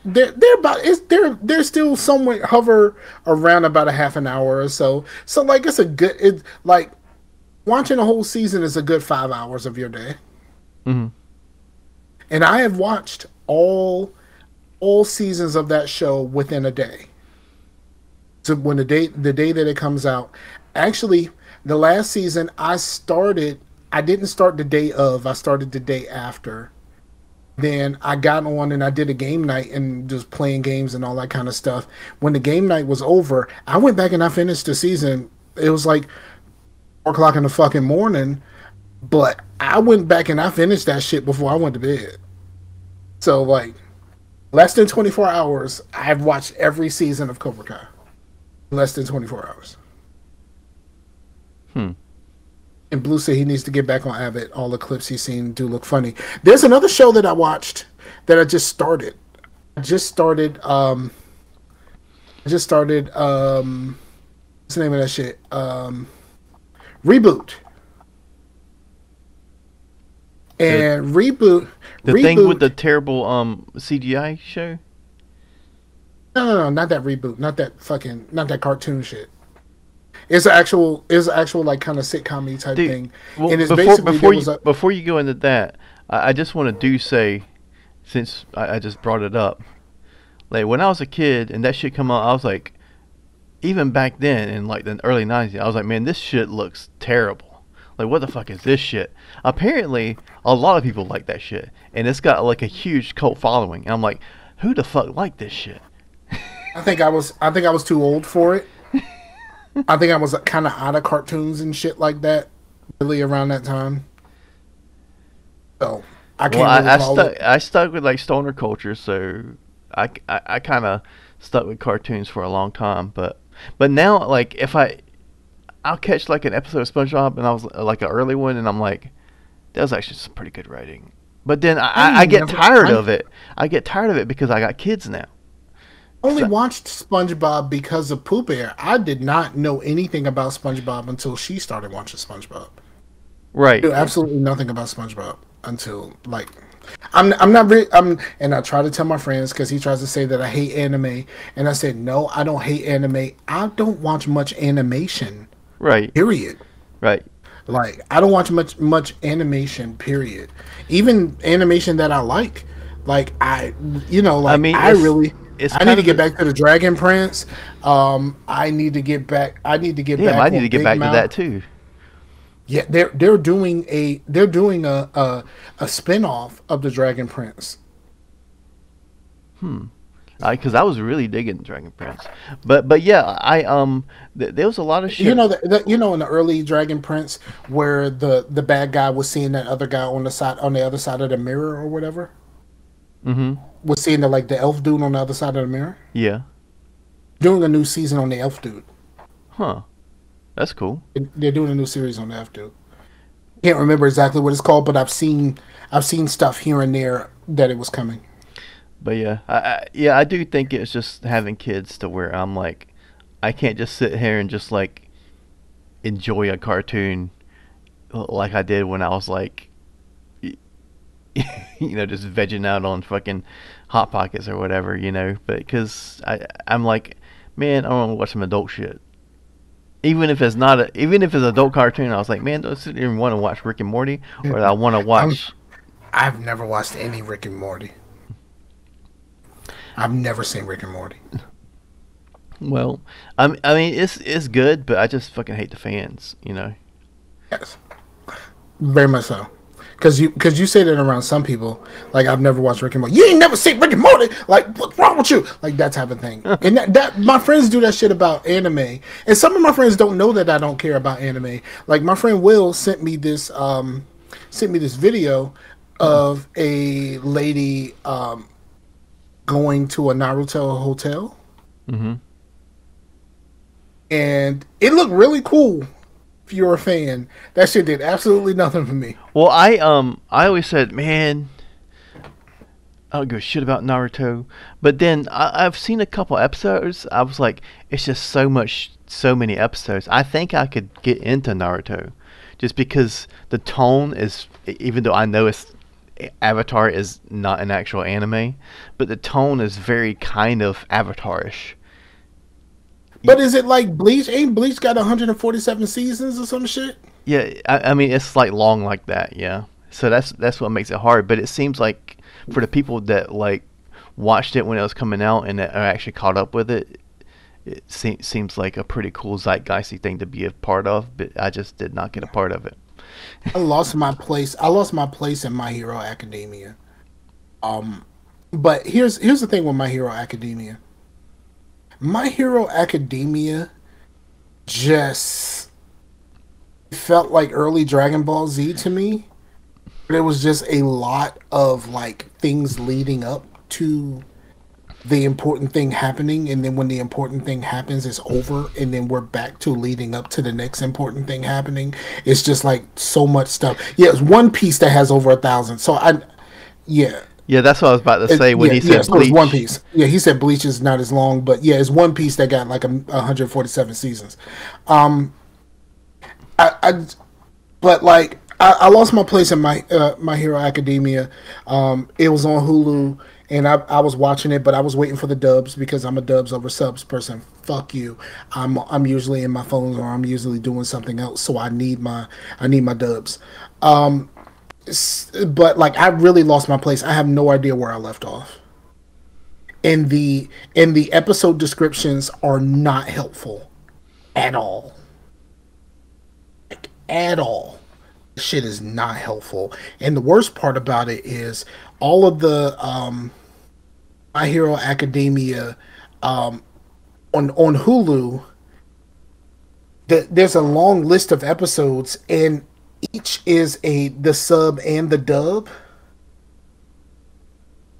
they're still somewhere hover around about a half an hour or so. So like it's like watching a whole season is a good 5 hours of your day. Mm-hmm. And I have watched all seasons of that show within a day. So when the day that it comes out, actually the last season I didn't start the day of, I started the day after. Then I got on and I did a game night and just playing games and all that kind of stuff. When the game night was over, I went back and I finished the season. It was like 4:00 in the fucking morning, but I went back and I finished that shit before I went to bed. So like less than 24 hours, I've watched every season of Cobra Kai. Less than 24 hours. And Blue said he needs to get back on Abbott. All the clips he's seen do look funny. There's another show that I watched that I just started. What's the name of that shit? Reboot. And Reboot. The thing with the terrible CGI show? No, not that Reboot. Not that cartoon shit. It's an actual like kind of sitcom-y type thing. Well, and it's before you go into that, I just want to say, since I just brought it up, like when I was a kid and that shit come out, I was like, even back then in like the early 90s, I was like, man, this shit looks terrible. Like, what the fuck is this shit? Apparently, a lot of people like that shit, and it's got like a huge cult following. And I'm like, who the fuck like this shit? I think I was too old for it. I think I was kind of out of cartoons and shit like that, really around that time. So I can't. I stuck with like stoner culture, so I kind of stuck with cartoons for a long time. But now, like I'll catch like an episode of SpongeBob, and I was like an early one, and I'm like, that was actually some pretty good writing. But then I get tired of it. I get tired of it because I got kids now. I only watched SpongeBob because of Pooh Bear. I did not know anything about SpongeBob until she started watching SpongeBob. Right. I knew absolutely nothing about SpongeBob until like and I try to tell my friends because he tries to say that I hate anime, and I said no, I don't hate anime. I don't watch much animation. Right. Period. Right. Like I don't watch much animation. Period. Even animation that I like I need to get back to the Dragon Prince. I need to get back. I need to get back. I need to get back to that too. Yeah, they're doing a spin-off of the Dragon Prince. Because I was really digging Dragon Prince, but yeah, there was a lot of shit. In the early Dragon Prince where the bad guy was seeing that other guy on the other side of the mirror or whatever. Mm-hmm. Was seeing the elf dude on the other side of the mirror. Yeah. Doing a new season on the elf dude. Huh. That's cool. They're doing a new series on the elf dude. Can't remember exactly what it's called, but I've seen stuff here and there that it was coming. But yeah, I do think it's just having kids to where I'm like, I can't just sit here and just like enjoy a cartoon like I did when I was like, just vegging out on fucking Hot Pockets or whatever, but because I'm like, man, I want to watch some adult shit. Even if it's an adult cartoon, I was like, man, do I sit here and want to watch Rick and Morty, or I want to watch? I've never watched any Rick and Morty. I've never seen Rick and Morty. Well, I mean, it's good, but I just fucking hate the fans, Yes, very much so. Because you say that around some people, like I've never watched Rick and Morty. You ain't never seen Rick and Morty. Like what's wrong with you? Like that type of thing. And that my friends do that shit about anime. And some of my friends don't know that I don't care about anime. Like my friend Will sent me this video of a lady going to a Naruto hotel, Mm-hmm. and it looked really cool. If you're a fan, that shit did absolutely nothing for me. Well, I always said, man, I don't give a shit about Naruto. But then I've seen a couple episodes. I was like, it's just so many episodes. I think I could get into Naruto, just because the tone is, even though I know it's Avatar is not an actual anime, but the tone is very kind of Avatar-ish. But is it like Bleach? Ain't Bleach got 147 seasons or some shit? Yeah, I mean it's like long like that, yeah. So that's what makes it hard. But it seems like for the people that like watched it when it was coming out and that are actually caught up with it, seems like a pretty cool zeitgeisty thing to be a part of. But I just did not get a part of it. I lost my place. I lost my place in My Hero Academia. But here's the thing with My Hero Academia. My Hero Academia just felt like early Dragon Ball Z to me. There was just a lot of like things leading up to the important thing happening, and then when the important thing happens, it's over, and then we're back to leading up to the next important thing happening. It's just like so much stuff. Yeah, it's One Piece that has over 1,000. So yeah. Yeah, that's what I was about to say when he said so Bleach. It's One Piece. Yeah, he said Bleach is not as long, but yeah, it's One Piece that got like 147 seasons. But like I lost my place in My Hero Academia. It was on Hulu, and I was watching it, but I was waiting for the dubs because I'm a dubs over subs person. Fuck you. I'm usually in my phone, or I'm usually doing something else, so I need my dubs. But like I really lost my place. I have no idea where I left off. And the episode descriptions are not helpful at all. Like at all. Shit is not helpful. And the worst part about it is all of the My Hero Academia on Hulu, there's a long list of episodes, and each is the sub and the dub.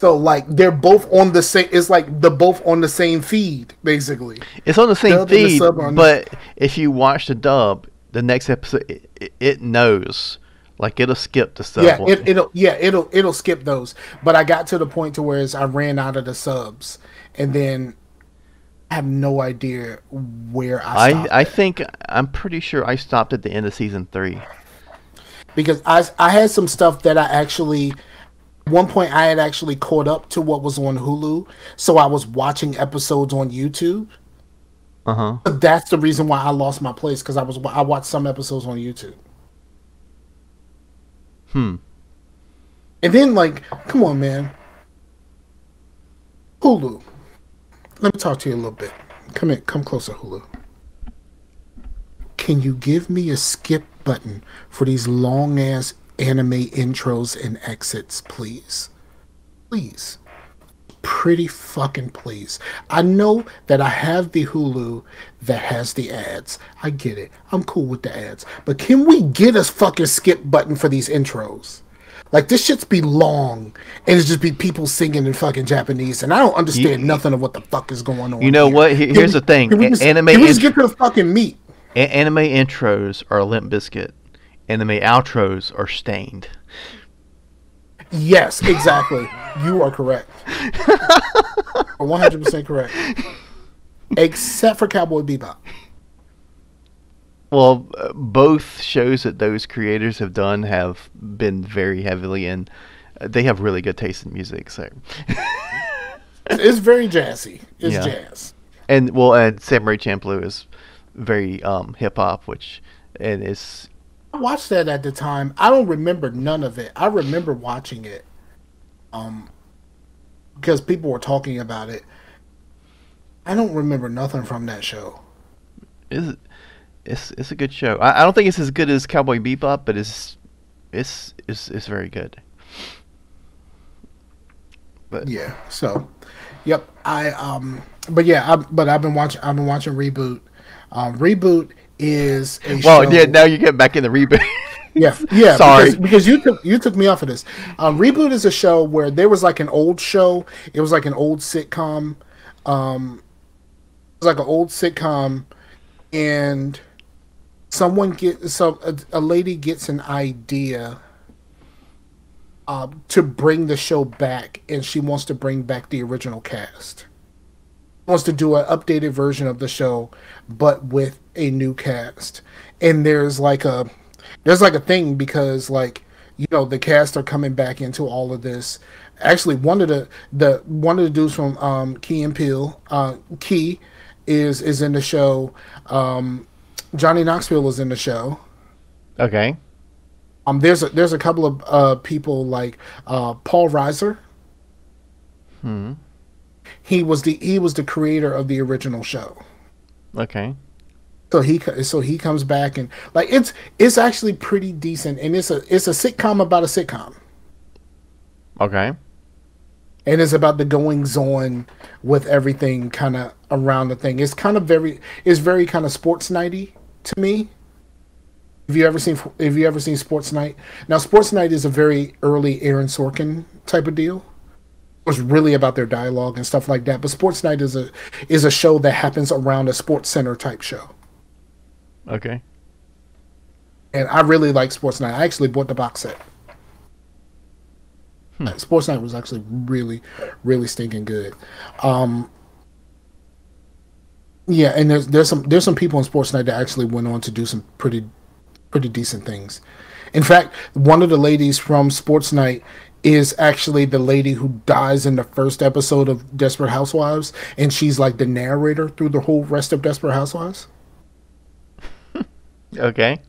So like they're both on the same. It's like they're both on the same feed, basically. It's on the same Dub and the feed, sub are on but if you watch the dub, the next episode it knows. Like it'll skip the sub. It'll skip those. But I got to the point to where I ran out of the subs, and then I have no idea where I stopped. I think I'm pretty sure I stopped at the end of season 3. Because I had some stuff that I actually, at one point I had actually caught up to what was on Hulu, so I was watching episodes on YouTube. But that's the reason why I lost my place, because I watched some episodes on YouTube. And then like, come on, man, Hulu. Let me talk to you a little bit. Come closer, Hulu. Can you give me a skip button for these long ass anime intros and exits, please? Please. Pretty fucking please. I know that I have the Hulu that has the ads. I get it. I'm cool with the ads. But can we get a fucking skip button for these intros? Like, this shit's be long, and it's just be people singing in fucking Japanese, and I don't understand nothing of what the fuck is going on. You know what? Here's the thing. Can we just get to the fucking meat? Anime intros are Limp Bizkit. Anime outros are Stained. Yes, exactly. You are correct. 100% correct. Except for Cowboy Bebop. Well, both shows that those creators have done have been very heavily in. They have really good taste in music, so. It's very jazzy. It's jazz. And Samurai Champloo is very hip hop, and it's. I watched that at the time. I don't remember none of it. I remember watching it, because people were talking about it. I don't remember nothing from that show. It's a good show. I don't think it's as good as Cowboy Bebop, but it's very good. But yeah, so yep. But I've been watching Reboot. Reboot is a show. Yeah, now you get back in the Reboot. Yeah, Sorry. because you took me off of this. Reboot is a show where there was like an old show. It was like an old sitcom. It was like an old sitcom, and a lady gets an idea to bring the show back, and she wants to bring back the original cast. Wants to do an updated version of the show, but with a new cast. And there's like a thing because like the cast are coming back into all of this. Actually, one of the dudes from Key and Peele, Key, is in the show. Johnny Knoxville is in the show. Okay. There's a couple of people like Paul Reiser. Hmm. He was the creator of the original show. Okay. So he comes back, and like it's actually pretty decent, and it's a sitcom about a sitcom. Okay. And it's about the goings on with everything kind of around the thing. It's very kind of sports nighty to me. Have you ever seen Sports Night? Now, Sports Night is a very early Aaron Sorkin type of deal. It was really about their dialogue and stuff like that. But Sports Night is a show that happens around a Sports Center type show. Okay. And I really like Sports Night. I actually bought the box set. Sports Night was actually really, really stinking good. Yeah, and there's some people in Sports Night that actually went on to do some pretty decent things. In fact, one of the ladies from Sports Night is actually the lady who dies in the first episode of Desperate Housewives, and she's like the narrator through the whole rest of Desperate Housewives. Okay.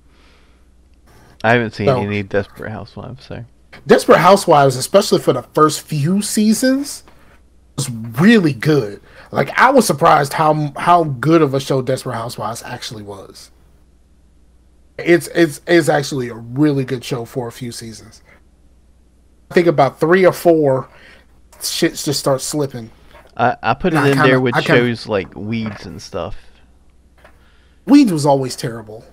I haven't seen any Desperate Housewives, so. Desperate Housewives, especially for the first few seasons, was really good. Like, I was surprised how good of a show Desperate Housewives actually was. It's actually a really good show for a few seasons. I think about 3 or 4, shit just starts slipping. I put it in there with shows like Weeds and stuff. Weeds was always terrible.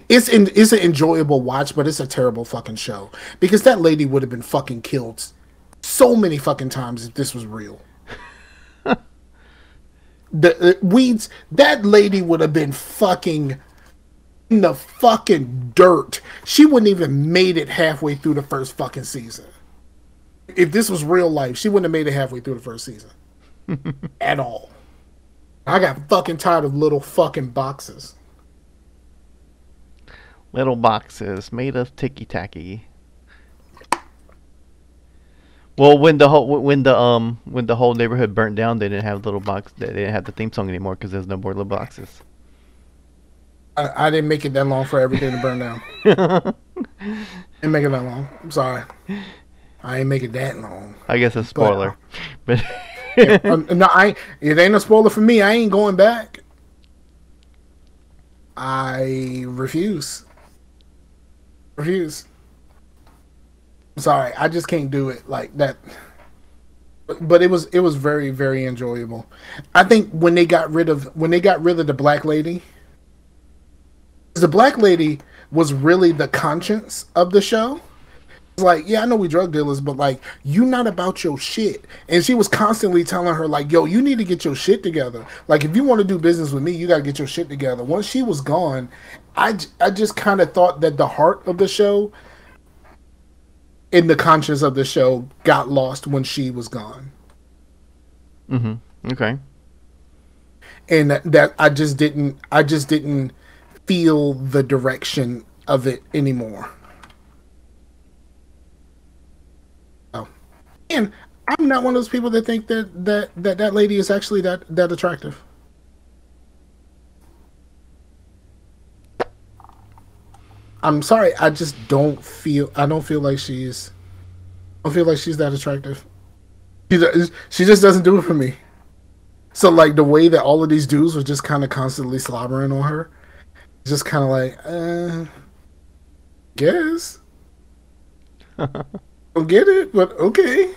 It's an enjoyable watch, but it's a terrible fucking show. Because that lady would have been fucking killed so many fucking times if this was real. Weeds, that lady would have been fucking in the fucking dirt. She wouldn't even made it halfway through the first fucking season. If this was real life, she wouldn't have made it halfway through the first season. At all. I got fucking tired of little fucking boxes. Little boxes made of ticky tacky. Well, when the whole neighborhood burnt down, they didn't have little box. They didn't have the theme song anymore because there's no more little boxes. I didn't make it that long for everything to burn down. Didn't make it that long. I'm sorry. I ain't make it that long. I guess a spoiler, but yeah, no, it ain't a spoiler for me. I ain't going back. I refuse. I'm sorry, I just can't do it like that. But it was very, very enjoyable. I think when they got rid of the black lady, the black lady was really the conscience of the show. It's like, yeah, I know we drug dealers, but like, you not about your shit. And she was constantly telling her like, yo, you need to get your shit together. Like, if you want to do business with me, you got to get your shit together. Once she was gone, I just kind of thought that the heart of the show and the conscience of the show got lost when she was gone. Mm-hmm. Okay. And that I just didn't feel the direction of it anymore. Oh. And I'm not one of those people that think that lady is actually that attractive. I'm sorry, I don't feel like she's that attractive. She just doesn't do it for me. So like the way that all of these dudes were just kind of constantly slobbering on her, just kind of like, guess. Don't get it, but okay.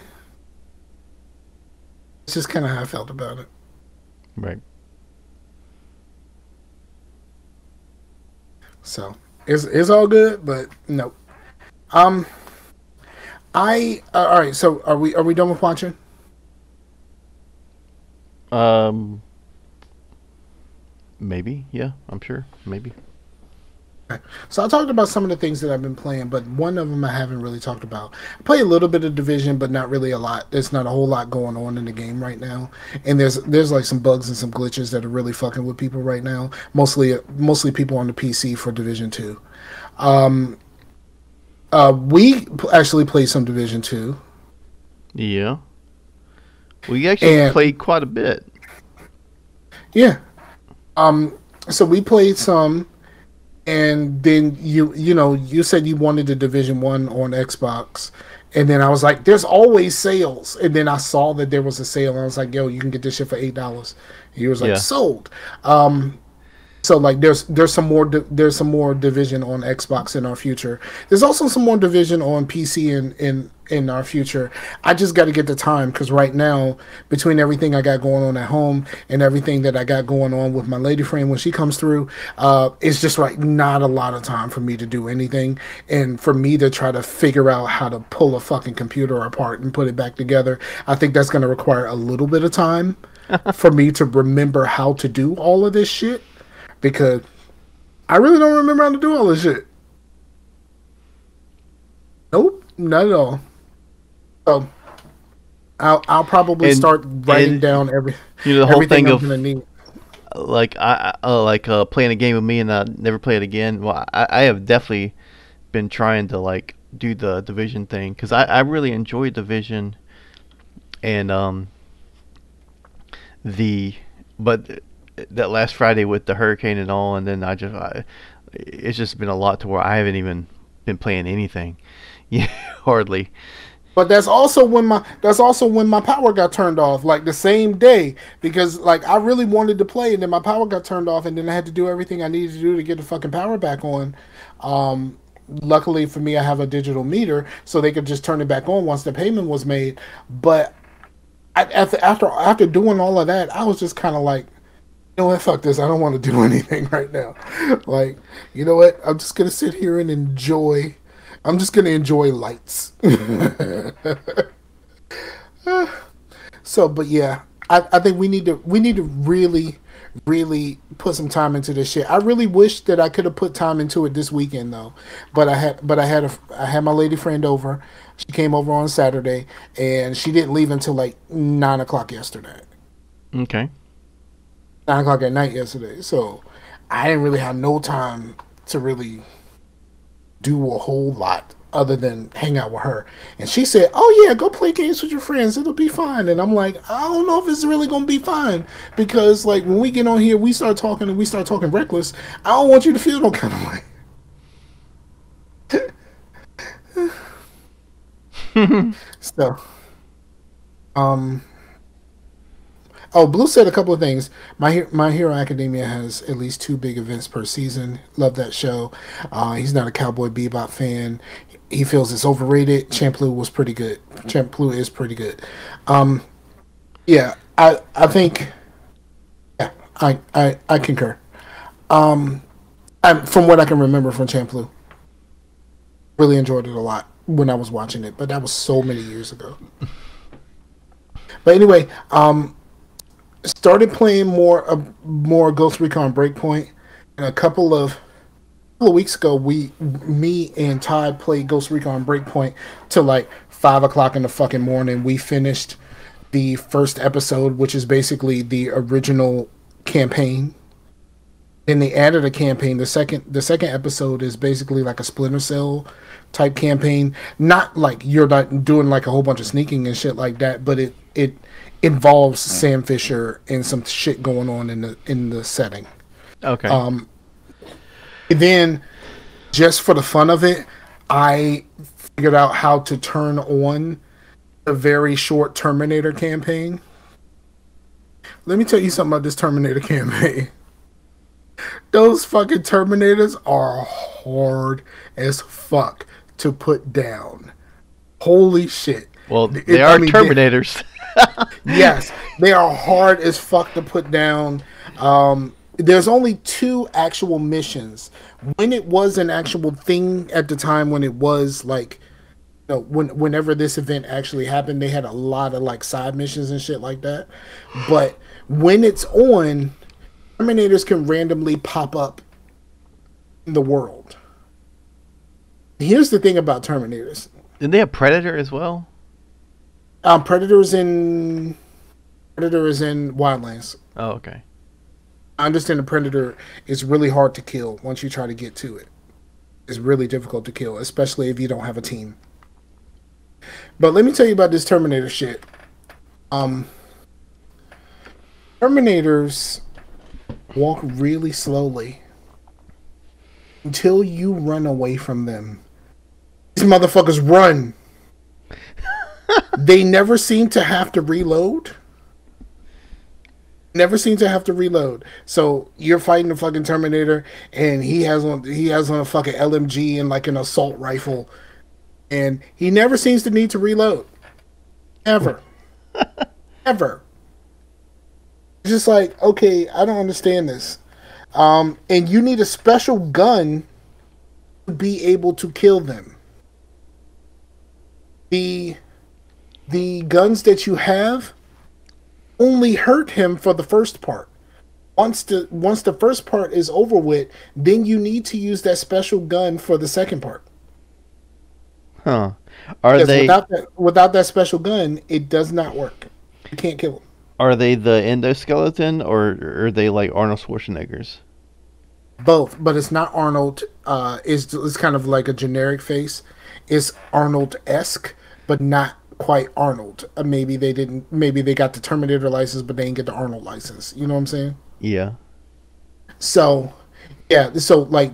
It's just kind of how I felt about it. Right. So, It's all good, but no. Um, all right. So are we done with watching? Um, maybe. Yeah, I'm sure. Maybe. Okay. So I talked about some of the things that I've been playing, but one of them I haven't really talked about. I play a little bit of Division, but not really a lot. There's not a whole lot going on in the game right now, and there's like some bugs and some glitches that are really fucking with people right now. Mostly people on the PC for Division 2. Um, actually played some Division 2, Yeah. We actually and played quite a bit. yeah. Um, so we played some. And then you said you wanted the Division 1 on Xbox, and then I was like, "There's always sales." And then I saw that there was a sale, and I was like, "Yo, you can get this shit for $8." He was like, Yeah. "Sold." So like there's some more Division on Xbox in our future. There's also some more Division on PC in our future. I just got to get the time because right now, between everything I got going on at home and everything that I got going on with my lady friend when she comes through, it's just like not a lot of time for me to do anything, and for me to try to figure out how to pull a fucking computer apart and put it back together. I think that's going to require a little bit of time for me to remember how to do all of this shit, because I really don't remember how to do all this shit. Nope, not at all. So I'll probably start writing And down the whole everything thing I'm of gonna need. like playing a game with me and I never play it again. Well, I have definitely been trying to like do the Division thing because I really enjoy Division and the but that last Friday with the hurricane and all, and then it's just been a lot to where I haven't even been playing anything. Yeah, hardly. But that's also when my power got turned off, like the same day, because like I really wanted to play, and then my power got turned off, and then I had to do everything I needed to do to get the fucking power back on. Luckily for me, I have a digital meter, so they could just turn it back on once the payment was made. But after doing all of that, I was just kind of like, you know what, fuck this. I don't want to do anything right now. Like, you know what? I'm just gonna sit here and enjoy. I'm just gonna enjoy lights. So, but yeah, I think we need to really put some time into this shit. I really wish that I could have put time into it this weekend though, but I had my lady friend over. She came over on Saturday, and she didn't leave until like 9 o'clock yesterday. Okay. 9 o'clock at night yesterday. So I didn't really have no time to really do a whole lot other than hang out with her. And she said, "Oh yeah, go play games with your friends. It'll be fine." And I'm like, I don't know if it's really gonna be fine, because like when we get on here, we start talking and we start talking reckless. I don't want you to feel no kind of way. So, um, oh, Blue said a couple of things. My Hero Academia has at least 2 big events per season. Love that show. He's not a Cowboy Bebop fan. He feels it's overrated. Champloo was pretty good. Champloo is pretty good. Um, yeah, I think, yeah, I concur. Um, from what I can remember from Champloo, really enjoyed it a lot when I was watching it, but that was so many years ago. But anyway, started playing more Ghost Recon Breakpoint, and a couple of weeks ago, me and Todd played Ghost Recon Breakpoint till like 5 o'clock in the fucking morning. We finished the first episode, which is basically the original campaign. Then they added a campaign. The second episode is basically like a Splinter Cell type campaign. Not like you're not doing like a whole bunch of sneaking and shit like that, but it involves Sam Fisher and some shit going on in the setting. Okay. And then, just for the fun of it, I figured out how to turn on a very short Terminator campaign. Let me tell you something about this Terminator campaign. Those fucking Terminators are hard as fuck to put down. Holy shit. Well, they are Terminators. Yes, they are hard as fuck to put down. there's only 2 actual missions. When it was an actual thing at the time, when it was like, whenever this event actually happened, they had a lot of like side missions and shit like that. But when it's on, Terminators can randomly pop up in the world. Here's the thing about Terminators. Did they have Predator as well? Predator is in Wildlands. Oh, okay. I understand the Predator is really hard to kill once you try to get to it. It's really difficult to kill, especially if you don't have a team. But let me tell you about this Terminator shit. Terminators walk really slowly until you run away from them. These motherfuckers run. They never seem to have to reload. So you're fighting the fucking Terminator, and he has on a fucking LMG and like an assault rifle, and he never seems to need to reload. Ever. Ever. It's just like, okay, I don't understand this. And you need a special gun to be able to kill them. The guns that you have only hurt him for the first part. Once the first part is over with, then you need to use that special gun for the second part. Huh. Without that special gun, it does not work. You can't kill him. Are they the endoskeleton, or are they like Arnold Schwarzenegger's? Both, but it's not Arnold. It's kind of like a generic face. It's Arnold-esque, but not quite Arnold. Maybe they got the Terminator license, but they didn't get the Arnold license. You know what I'm saying? Yeah. So, yeah. So like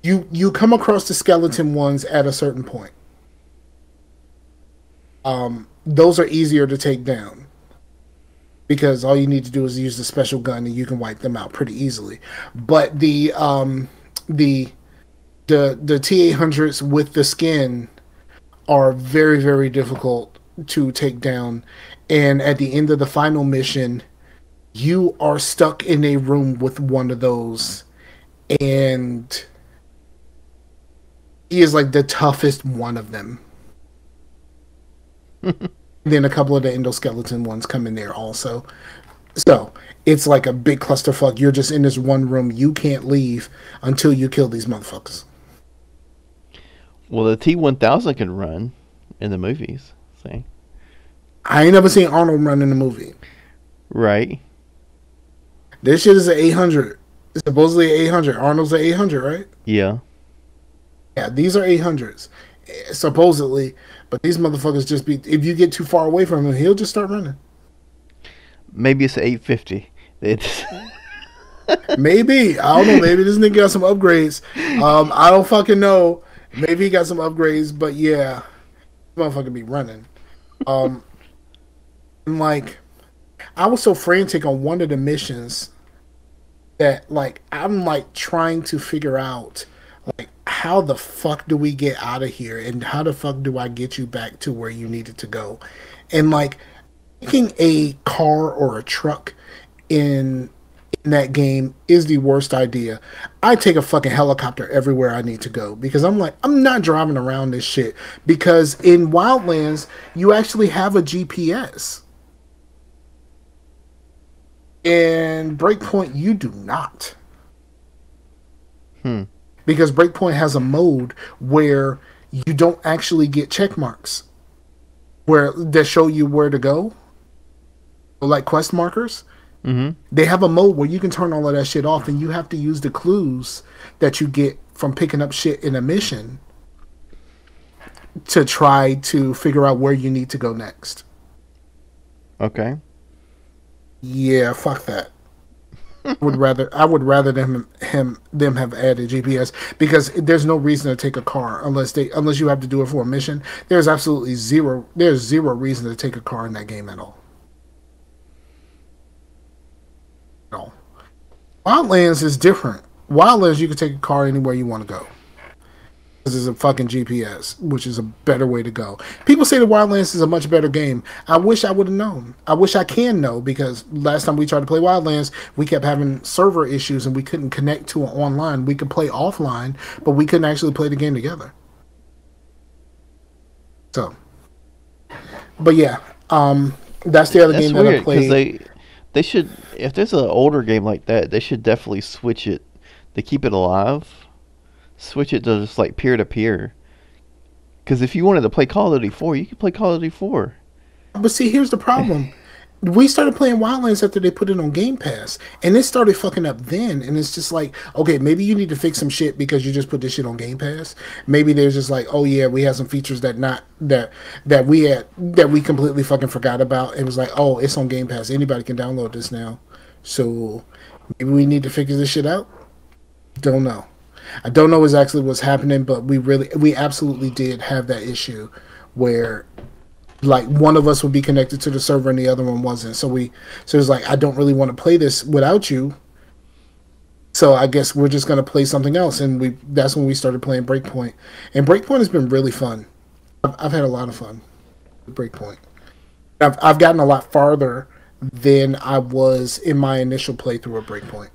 you come across the skeleton ones at a certain point. Those are easier to take down because all you need to do is use the special gun and you can wipe them out pretty easily. But the T-800s with the skin are very, very difficult to take down. And at the end of the final mission, you are stuck in a room with one of those, and he is like the toughest one of them. Then a couple of the endoskeleton ones come in there also. So it's like a big clusterfuck. You're just in this one room. You can't leave until you kill these motherfuckers. Well, the T-1000 can run in the movies. See? I ain't never seen Arnold run in the movie. Right. This shit is an 800. It's supposedly an 800. Arnold's an 800, right? Yeah. Yeah, these are 800s. Supposedly. But these motherfuckers if you get too far away from him, he'll just start running. Maybe it's an 850. Maybe. I don't know. Maybe this nigga got some upgrades. I don't fucking know. Maybe he got some upgrades, but yeah. This motherfucker be running. And like, I was so frantic on one of the missions that like I'm like trying to figure out like how the fuck do we get out of here and how the fuck do I get you back to where you needed to go? And like taking a car or a truck in that game is the worst idea. I take a fucking helicopter everywhere I need to go because I'm like, I'm not driving around this shit, because in Wildlands you actually have a GPS. In Breakpoint you do not. Because Breakpoint has a mode where you don't actually get check marks that show you where to go, like quest markers. Mm-hmm. They have a mode where you can turn all of that shit off, and you have to use the clues that you get from picking up shit in a mission to try to figure out where you need to go next. Okay. Yeah, fuck that. I would rather them have added GPS, because there's no reason to take a car unless you have to do it for a mission. There's zero reason to take a car in that game at all. No. Wildlands is different. Wildlands you can take a car anywhere you want to go. because it's a fucking GPS, which is a better way to go. People say the Wildlands is a much better game. I wish I would have known. I wish I can know, because last time we tried to play Wildlands, we kept having server issues and we couldn't connect to it online. We could play offline, but we couldn't actually play the game together. So, but yeah, that's the other That's game that I weird because played. they should, if there's an older game like that, they should definitely switch it to keep it alive. Switch it to just like peer to peer. Because if you wanted to play Call of Duty 4, you could play Call of Duty 4. But see, here's the problem. We started playing Wildlands after they put it on Game Pass, and it started fucking up then. And it's just like, okay, maybe you need to fix some shit because you just put this shit on Game Pass. Maybe there's just like, oh yeah, we have some features that we completely fucking forgot about. It was like, oh, it's on Game Pass. Anybody can download this now. So maybe we need to figure this shit out. Don't know. I don't know exactly what's happening, but we absolutely did have that issue where like one of us would be connected to the server and the other one wasn't. So it's like, I don't really want to play this without you. So I guess we're just gonna play something else, and that's when we started playing Breakpoint. And Breakpoint has been really fun. I've had a lot of fun with Breakpoint. I've gotten a lot farther than I was in my initial playthrough of Breakpoint.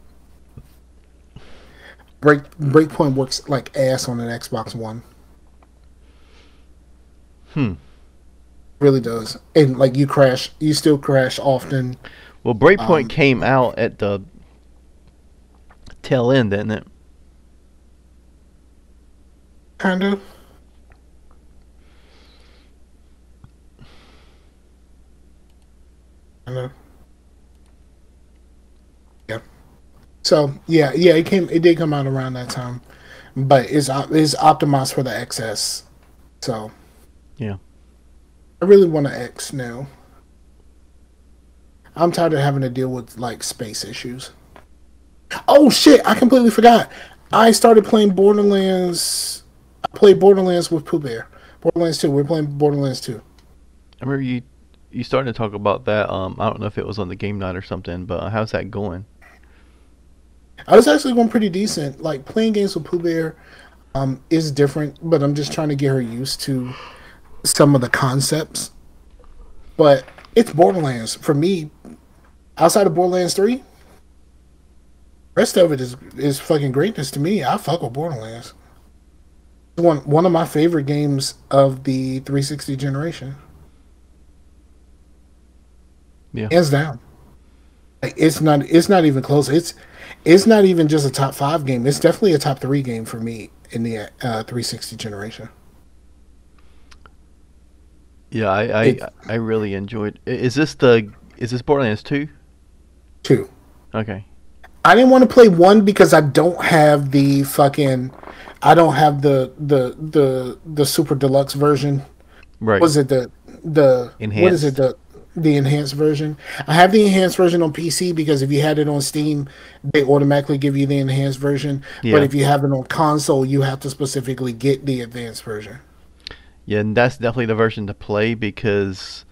Breakpoint works like ass on an Xbox One. Really does. And like you still crash often. Well, Breakpoint came out at the tail end, didn't it? Kind of. Kind of. Yeah. So yeah, it did come out around that time, but it's optimized for the XS. So Yeah. I really want to X now. I'm tired of having to deal with like space issues. Oh shit! I completely forgot. I started playing Borderlands. I played Borderlands with Pooh Bear. Borderlands 2. We're playing Borderlands 2. I remember you started to talk about that. I don't know if it was on the game night or something, but how's that going? I was actually going pretty decent. Like playing games with Pooh Bear is different, but I'm just trying to get her used to some of the concepts. But it's Borderlands for me. Outside of Borderlands 3, rest of it is fucking greatness to me. I fuck with Borderlands. It's one of my favorite games of the 360 generation. Yeah. Hands down. Like, it's not even close. It's not even just a top 5 game. It's definitely a top 3 game for me in the 360 generation. Yeah, I really enjoyed. Is this Borderlands 2? 2. Okay. I didn't want to play 1 because I don't have the fucking. I don't have the super deluxe version. Right. Was it the Enhanced. what is it the enhanced version? I have the enhanced version on PC because if you had it on Steam, they automatically give you the enhanced version. Yeah. But if you have it on console, you have to specifically get the advanced version. Yeah, and that's definitely the version to play because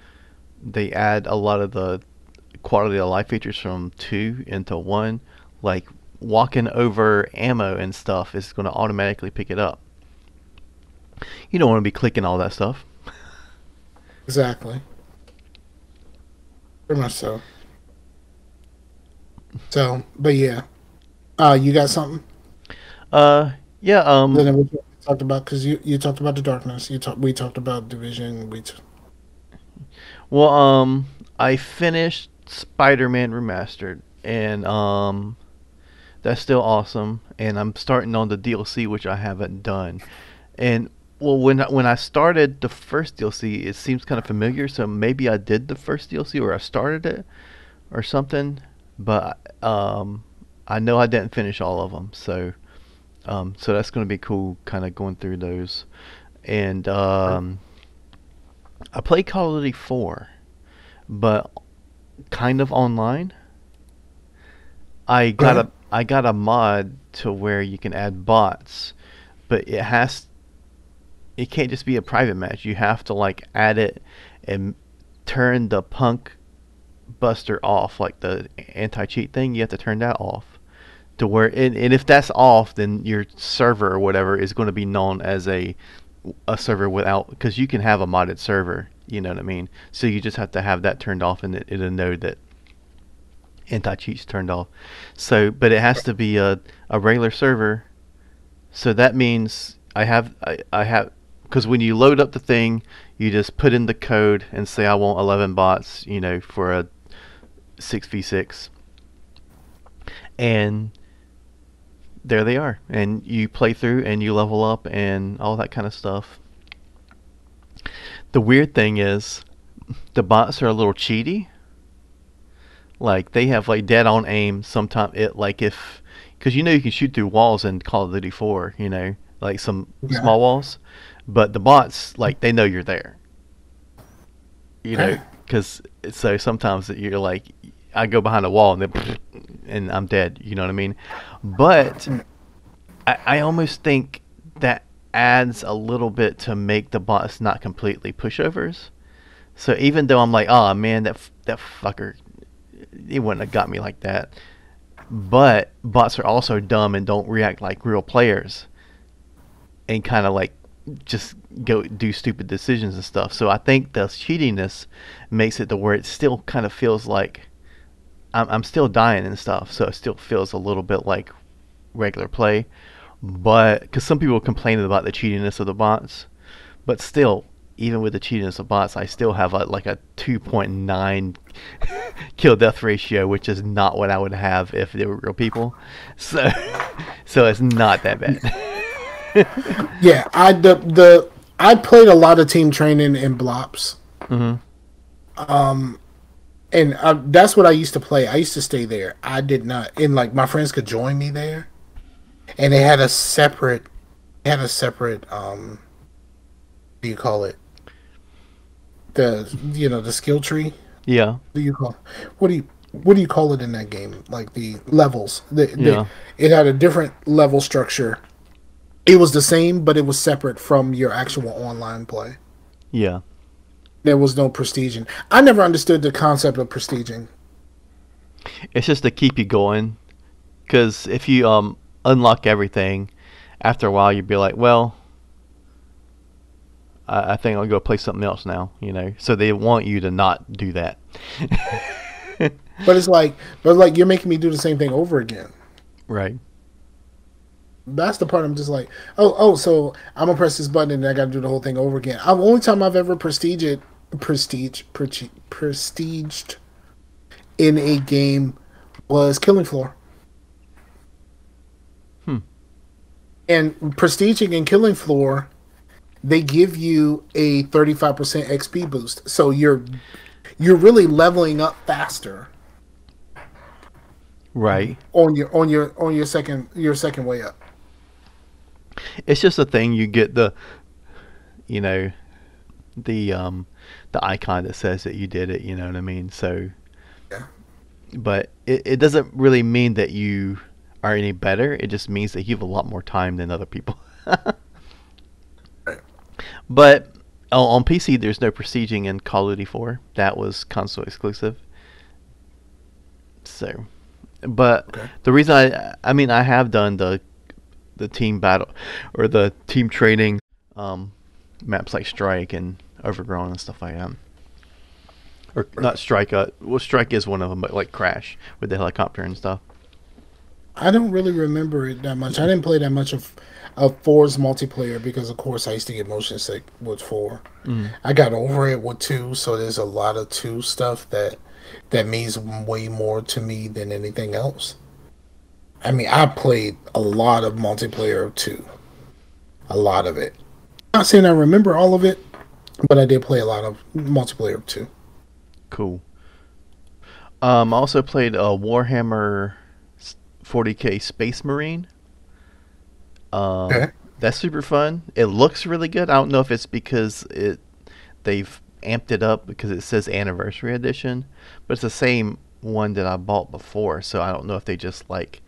they add a lot of the quality of life features from 2 into 1. Like walking over ammo and stuff is going to automatically pick it up. You don't want to be clicking all that stuff. Exactly. Pretty much so. So, but yeah. You got something? Yeah, Then we talked about, because you talked about the darkness. We talked about Division. well, I finished Spider-Man Remastered, and that's still awesome. And I'm starting on the DLC, which I haven't done. And well, when I started the first DLC, it seems kind of familiar. So maybe I did the first DLC, or I started it, or something. But I know I didn't finish all of them. So that's going to be cool, kind of going through those. And I played Call of Duty 4, but kind of online. I got a mod to where you can add bots, but it can't just be a private match. You have to like add it and turn the punk buster off, like the anti-cheat thing. You have to turn that off to where and if that's off, then your server or whatever is going to be known as a server without, because you can have a modded server, you know what I mean? So you just have to have that turned off, and it'll know that anti-cheat's turned off. So, but it has to be a regular server. So that means I have, because when you load up the thing, you just put in the code and say I want 11 bots, you know, for a 6v6, and there they are, and you play through and you level up and all that kind of stuff. The weird thing is the bots are a little cheaty. Like they have like dead on aim. Sometimes it like if, because you know you can shoot through walls in Call of Duty 4, you know, like some Yeah. small walls, but the bots like they know you're there, you know, because so sometimes you're like I go behind a wall and then and I'm dead, you know what I mean? But I almost think that adds a little bit to make the bots not completely pushovers. So even though I'm like, oh man, that fucker, he wouldn't have got me like that. But bots are also dumb and don't react like real players, and kind of like just go do stupid decisions and stuff. So I think the cheatiness makes it to where it still kind of feels like I'm still dying and stuff. So it still feels a little bit like regular play. But because some people complain about the cheatiness of the bots, but still, even with the cheatiness of bots, I still have like a 2.9 kill death ratio, which is not what I would have if they were real people. So, so it's not that bad. Yeah, I played a lot of team training in Blops. Hmm. And that's what I used to play. I used to stay there. I did not, and like my friends could join me there, and they had a separate what do you call it? The skill tree. Yeah. What do you call what do you call it in that game? Like the levels. Yeah. It had a different level structure. It was the same, but it was separate from your actual online play. Yeah. There was no prestiging. I never understood the concept of prestiging. It's just to keep you going. Because if you unlock everything, after a while you'd be like, well, I think I'll go play something else now. You know. So they want you to not do that. But you're making me do the same thing over again. Right. That's the part I'm just like, so I'm gonna press this button and I got to do the whole thing over again. The only time I've ever prestiged in a game was Killing Floor. Hmm. And prestiging in Killing Floor, they give you a 35% XP boost, so you're really leveling up faster. Right. On your second way up. It's just a thing you get the, you know, the icon that says that you did it. You know what I mean? So, Yeah. but it doesn't really mean that you are any better. It just means that you have a lot more time than other people. But on PC, there's no prestiging in Call of Duty 4. That was console exclusive. So, but Okay. the reason I mean, I have done the team battle or the team training maps like Strike and Overgrown and stuff like that. Or not Strike. Well, Strike is one of them, but like Crash with the helicopter and stuff. I don't really remember it that much. I didn't play that much of 4's multiplayer because, of course, I used to get motion sick with 4. Mm. I got over it with 2, so there's a lot of 2 stuff that means way more to me than anything else. I mean, I played a lot of multiplayer of 2. A lot of it. I'm not saying I remember all of it, but I did play a lot of multiplayer of 2. Cool. I also played Warhammer 40K Space Marine. Okay. That's super fun. It looks really good. I don't know if it's because they've amped it up because it says Anniversary Edition, but it's the same one that I bought before. So I don't know if they just like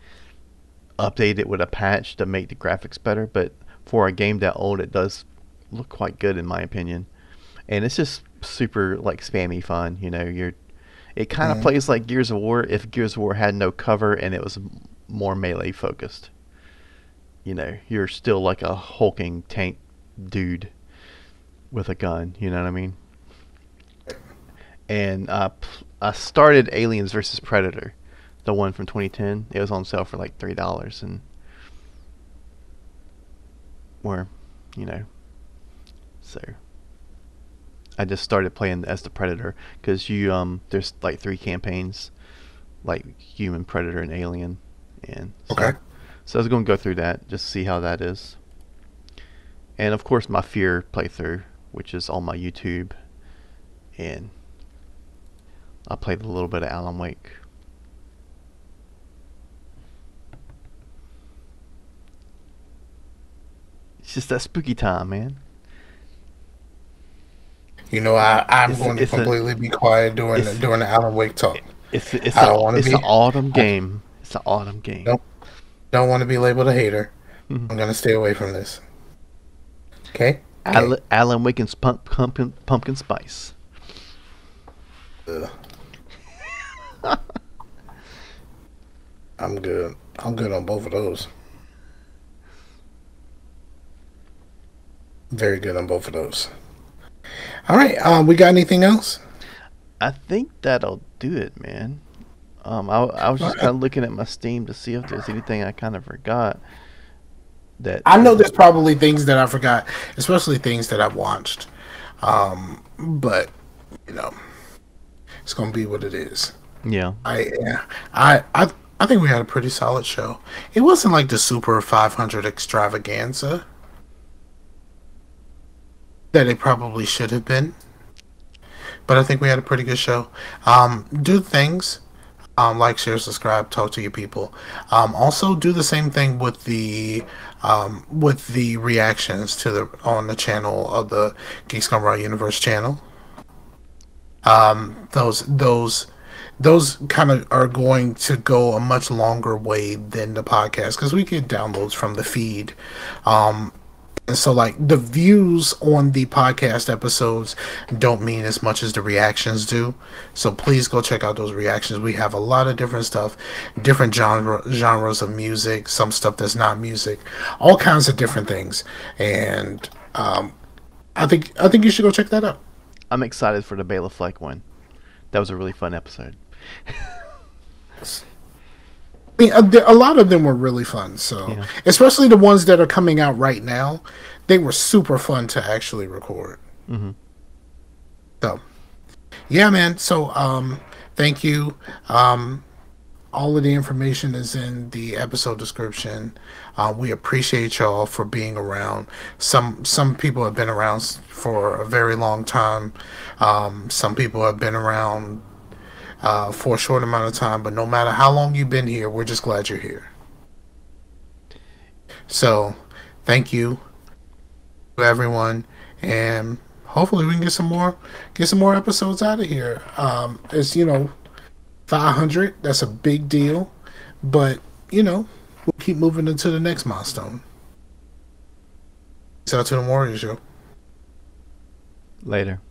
update it with a patch to make the graphics better. But for a game that old, it does look quite good in my opinion. And it's just super like spammy fun. You know, it kind of plays like Gears of War if Gears of War had no cover and it was more melee focused. You're still like a hulking tank dude with a gun. You know what I mean? And I started Aliens versus Predator, the one from 2010. It was on sale for like $3, and where, so I just started playing as the Predator because there's like 3 campaigns, like Human, Predator, and Alien, and Okay. So I was going to go through that just to see how that is, and of course my Fear playthrough, which is on my YouTube, and I played a little bit of Alan Wake. It's just that spooky time, man. I'm going to completely be quiet during the Alan Wake talk. It's an autumn game. It's an autumn game. Don't want to be labeled a hater. I'm going to stay away from this. Okay? Alan Wake's pumpkin spice. Ugh. I'm good. I'm good on both of those. Very good on both of those. All right. We got anything else? I think that'll do it, man. I was just kind of looking at my Steam to see if there's anything I kind of forgot. That I know there's probably things that I forgot, especially things that I've watched. But it's gonna be what it is. Yeah. I think we had a pretty solid show. It wasn't like the Super 500 extravaganza that it probably should have been, but I think we had a pretty good show. Do things. Like, share, subscribe, talk to your people. Also, do the same thing with the reactions on the channel of the Geeks Gone Raw Universe channel. Those kind of are going to go a much longer way than the podcast because we get downloads from the feed. And so, like, the views on the podcast episodes don't mean as much as the reactions do. So please go check out those reactions. We have a lot of different stuff, different genres of music, some stuff that's not music, all kinds of different things. And I think you should go check that out. I'm excited for the Bela Fleck one. That was a really fun episode. I mean, a lot of them were really fun. So, especially the ones that are coming out right now, they were super fun to actually record. Mm-hmm. So, yeah, man. So, thank you. All of the information is in the episode description. We appreciate y'all for being around. Some people have been around for a very long time. Some people have been around for a short amount of time, but no matter how long you've been here, we're just glad you're here. So, thank you to everyone, and hopefully we can get some more episodes out of here. It's 500. That's a big deal, but we'll keep moving into the next milestone. Peace out to the Warriors, yo. Later.